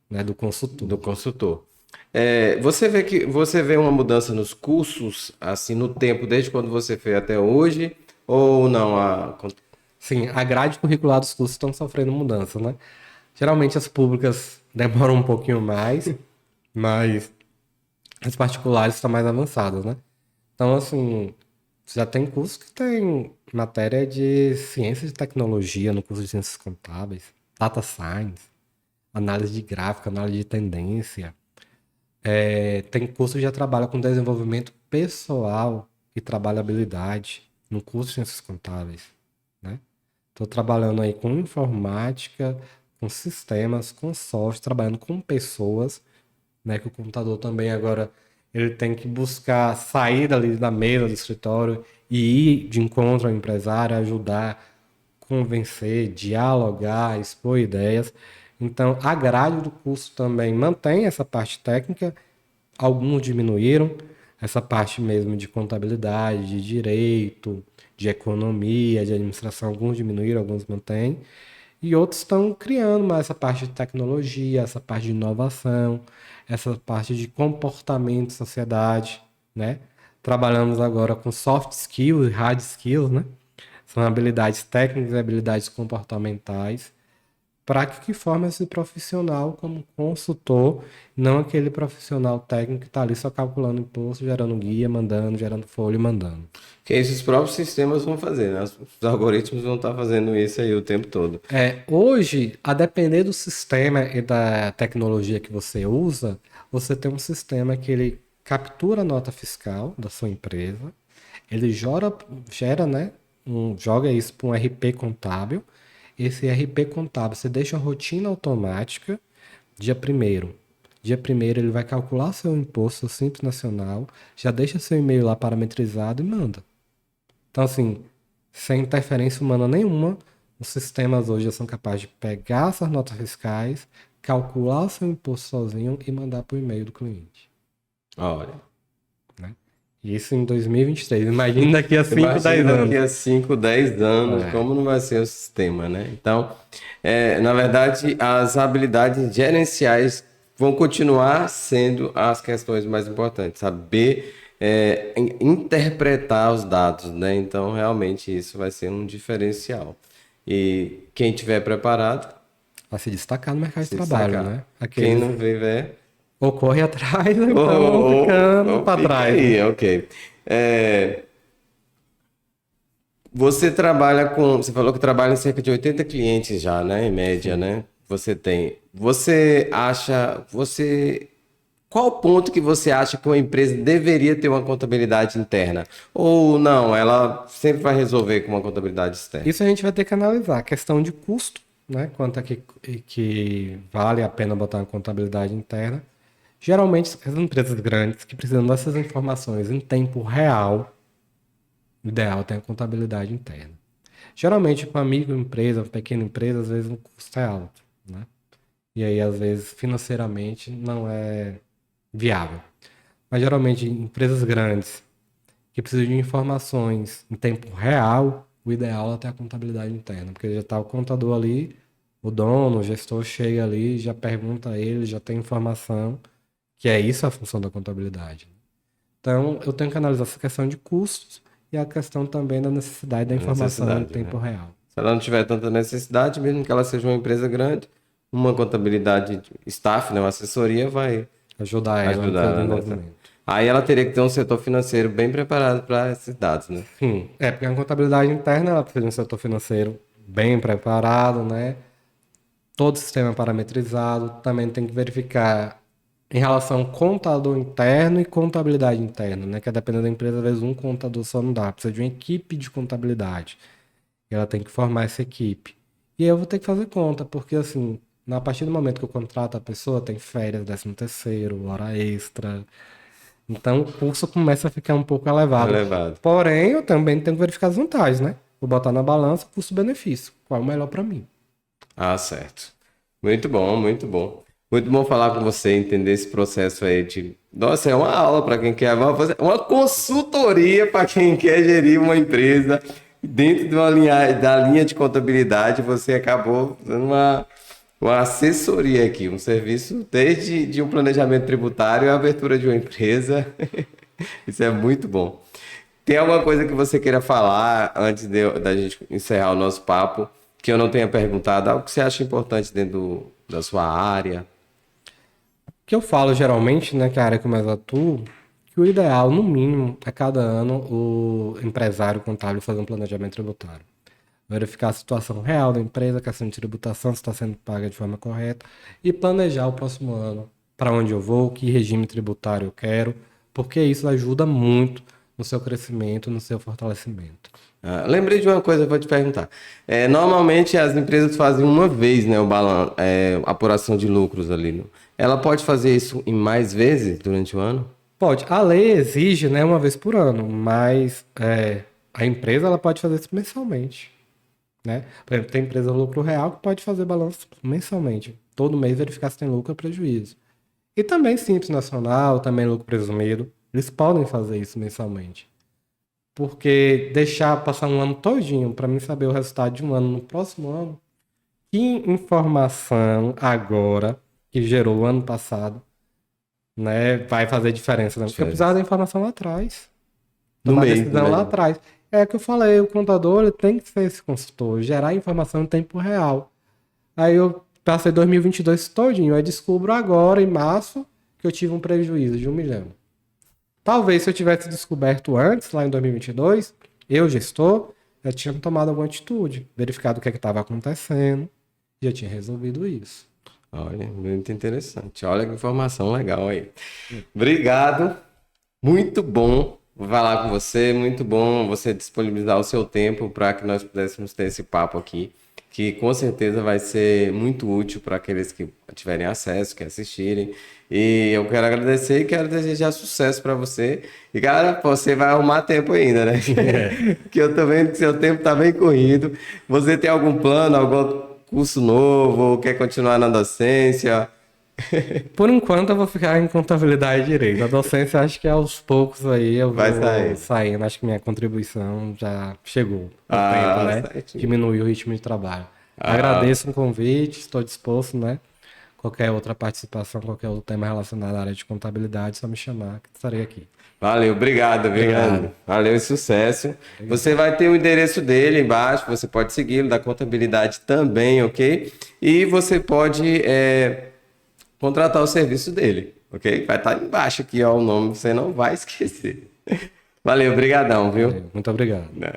né? Do consultor. Do consultor. Você vê uma mudança nos cursos, assim, no tempo, desde quando você fez até hoje, ou não? Sim, a grade curricular dos cursos estão sofrendo mudança, né? Geralmente as públicas demoram um pouquinho mais, mas as particulares estão mais avançadas, né? Então, assim, já tem curso que tem matéria de ciência de tecnologia no curso de ciências contábeis, data science, análise de gráfico, análise de tendência. Tem curso que já trabalha com desenvolvimento pessoal e trabalhabilidade no curso de ciências contábeis, né? Estou trabalhando aí com informática, com sistemas, com software, trabalhando com pessoas, né? Que o computador também agora ele tem que buscar sair dali da mesa do escritório e ir de encontro ao empresário, ajudar, convencer, dialogar, expor ideias. Então, a grade do curso também mantém essa parte técnica, alguns diminuíram essa parte mesmo de contabilidade, de direito, de economia, de administração, alguns diminuíram, alguns mantêm. E outros estão criando mais essa parte de tecnologia, essa parte de inovação, essa parte de comportamento de sociedade, né? Trabalhamos agora com soft skills e hard skills, né? São habilidades técnicas e habilidades comportamentais. Para que forma esse profissional como consultor, não aquele profissional técnico que está ali só calculando imposto, gerando guia, mandando, gerando folha e mandando. Que esses próprios sistemas vão fazer, né? Os algoritmos vão estar fazendo isso aí o tempo todo. Hoje, a depender do sistema e da tecnologia que você usa, você tem um sistema que ele captura a nota fiscal da sua empresa, ele gera, né, joga isso para um RP contábil. Esse RP contábil, você deixa a rotina automática, dia primeiro. Dia primeiro ele vai calcular seu imposto, seu Simples Nacional, já deixa seu e-mail lá parametrizado e manda. Então, assim, sem interferência humana nenhuma, os sistemas hoje já são capazes de pegar essas notas fiscais, calcular o seu imposto sozinho e mandar para o e-mail do cliente. Olha. Né? Isso em 2023. Imagina daqui a 5, 10 anos. Daqui a 5, 10 anos, como não vai ser o sistema, né? Então, na verdade, as habilidades gerenciais vão continuar sendo as questões mais importantes. Saber interpretar os dados, né? Então, realmente, isso vai ser um diferencial. E quem tiver preparado... Vai se destacar no mercado de trabalho, né? Quem não viver... Ou corre atrás, ou então ficando para trás. Aí, né? Ok. Você trabalha com... Você falou que trabalha em cerca de 80 clientes já, né? Em média, né? Você tem... Você acha... Qual o ponto que você acha que uma empresa deveria ter uma contabilidade interna? Ou não, ela sempre vai resolver com uma contabilidade externa? Isso a gente vai ter que analisar. A questão de custo, né? Quanto é que vale a pena botar uma contabilidade interna. Geralmente, as empresas grandes que precisam dessas informações em tempo real, o ideal é ter a contabilidade interna. Geralmente, para microempresa, pequena empresa, às vezes o custo é alto, né? E aí, às vezes, financeiramente, não é viável. Mas, geralmente, empresas grandes que precisam de informações em tempo real, o ideal é ter a contabilidade interna, porque já está o contador ali, o dono, o gestor chega ali, já pergunta a ele, já tem informação, que é isso a função da contabilidade. Então, eu tenho que analisar essa questão de custos e a questão também da necessidade da A informação em necessidade, tempo né? real. Se ela não tiver tanta necessidade, mesmo que ela seja uma empresa grande, uma contabilidade staff, né, uma assessoria vai Ajudar ela no seu ajudar ela nessa. desenvolvimento. Aí ela teria que ter um setor financeiro bem preparado para esses dados, né? Sim, porque a contabilidade interna ela precisa de um setor financeiro bem preparado, né? Todo o sistema é parametrizado, também tem que verificar em relação ao contador interno e contabilidade interna, né? Que dependendo da empresa, às vezes um contador só não dá, precisa de uma equipe de contabilidade. E ela tem que formar essa equipe. E aí eu vou ter que fazer conta, porque assim, a partir do momento que eu contrato a pessoa, tem férias, 13º, hora extra. Então o custo começa a ficar um pouco elevado. Elevado. Porém, eu também tenho que verificar as vantagens, né? Vou botar na balança custo-benefício. Qual é o melhor para mim? Ah, certo. Muito bom, muito bom. Muito bom falar com você, entender esse processo aí de. Nossa, é uma aula para quem quer. Uma consultoria para quem quer gerir uma empresa. Dentro de da linha de contabilidade, você acabou dando uma assessoria aqui, um serviço desde de um planejamento tributário à abertura de uma empresa. Isso é muito bom. Tem alguma coisa que você queira falar antes da gente encerrar o nosso papo, que eu não tenha perguntado? Algo que você acha importante dentro da sua área? O que eu falo geralmente, né, que é a área que eu mais atuo, que o ideal, no mínimo, é cada ano o empresário contábil fazer um planejamento tributário. Verificar a situação real da empresa, a questão de tributação, se está sendo paga de forma correta, e planejar o próximo ano, para onde eu vou, que regime tributário eu quero, porque isso ajuda muito no seu crescimento, no seu fortalecimento. Ah, lembrei de uma coisa para te perguntar. Normalmente as empresas fazem uma vez, né, apuração de lucros ali. Né? Ela pode fazer isso em mais vezes durante o ano? Pode. A lei exige, né, uma vez por ano, mas a empresa ela pode fazer isso mensalmente. Né? Por exemplo, tem empresa lucro real que pode fazer balanço mensalmente. Todo mês verificar se tem lucro ou prejuízo. E também Simples Nacional, também lucro presumido. Eles podem fazer isso mensalmente. Porque deixar passar um ano todinho para mim saber o resultado de um ano no próximo ano, que informação agora que gerou o ano passado, né, vai fazer diferença, né? Porque eu precisava da informação lá atrás. No Tomar mês, decisão lá né? atrás. É que eu falei, o contador ele tem que ser esse consultor, gerar informação em tempo real. Aí eu passei 2022 todinho, aí descubro agora, em março, que eu tive um prejuízo de 1 milhão. Talvez se eu tivesse descoberto antes, lá em 2022, eu, gestor, já tinha tomado alguma atitude, verificado o que estava acontecendo, já tinha resolvido isso. Olha, muito interessante. Olha que informação legal aí. Obrigado. Muito bom falar com você. Muito bom você disponibilizar o seu tempo para que nós pudéssemos ter esse papo aqui, que com certeza vai ser muito útil para aqueles que tiverem acesso, que assistirem. E eu quero agradecer e quero desejar sucesso para você. E, cara, você vai arrumar tempo ainda, né? Que eu tô vendo que seu tempo tá bem corrido. Você tem algum plano, algum curso novo, quer continuar na docência? Por enquanto eu vou ficar em contabilidade e direito. A docência acho que aos poucos aí eu Vai vou sair. saindo. Acho que minha contribuição já chegou o tempo, Ah, né? certinho. Diminuir o ritmo de trabalho. Ah, Agradeço o convite, estou disposto, né? Qualquer outra participação, qualquer outro tema relacionado à área de contabilidade, só me chamar que estarei aqui. valeu, obrigado, viu, Obrigado. Leandro? Valeu e sucesso. Você vai ter o endereço dele embaixo, você pode segui-lo, da contabilidade também, ok? E você pode contratar o serviço dele, ok? Vai estar embaixo aqui, ó, o nome, você não vai esquecer. Valeu, obrigadão, viu? Muito obrigado. Né?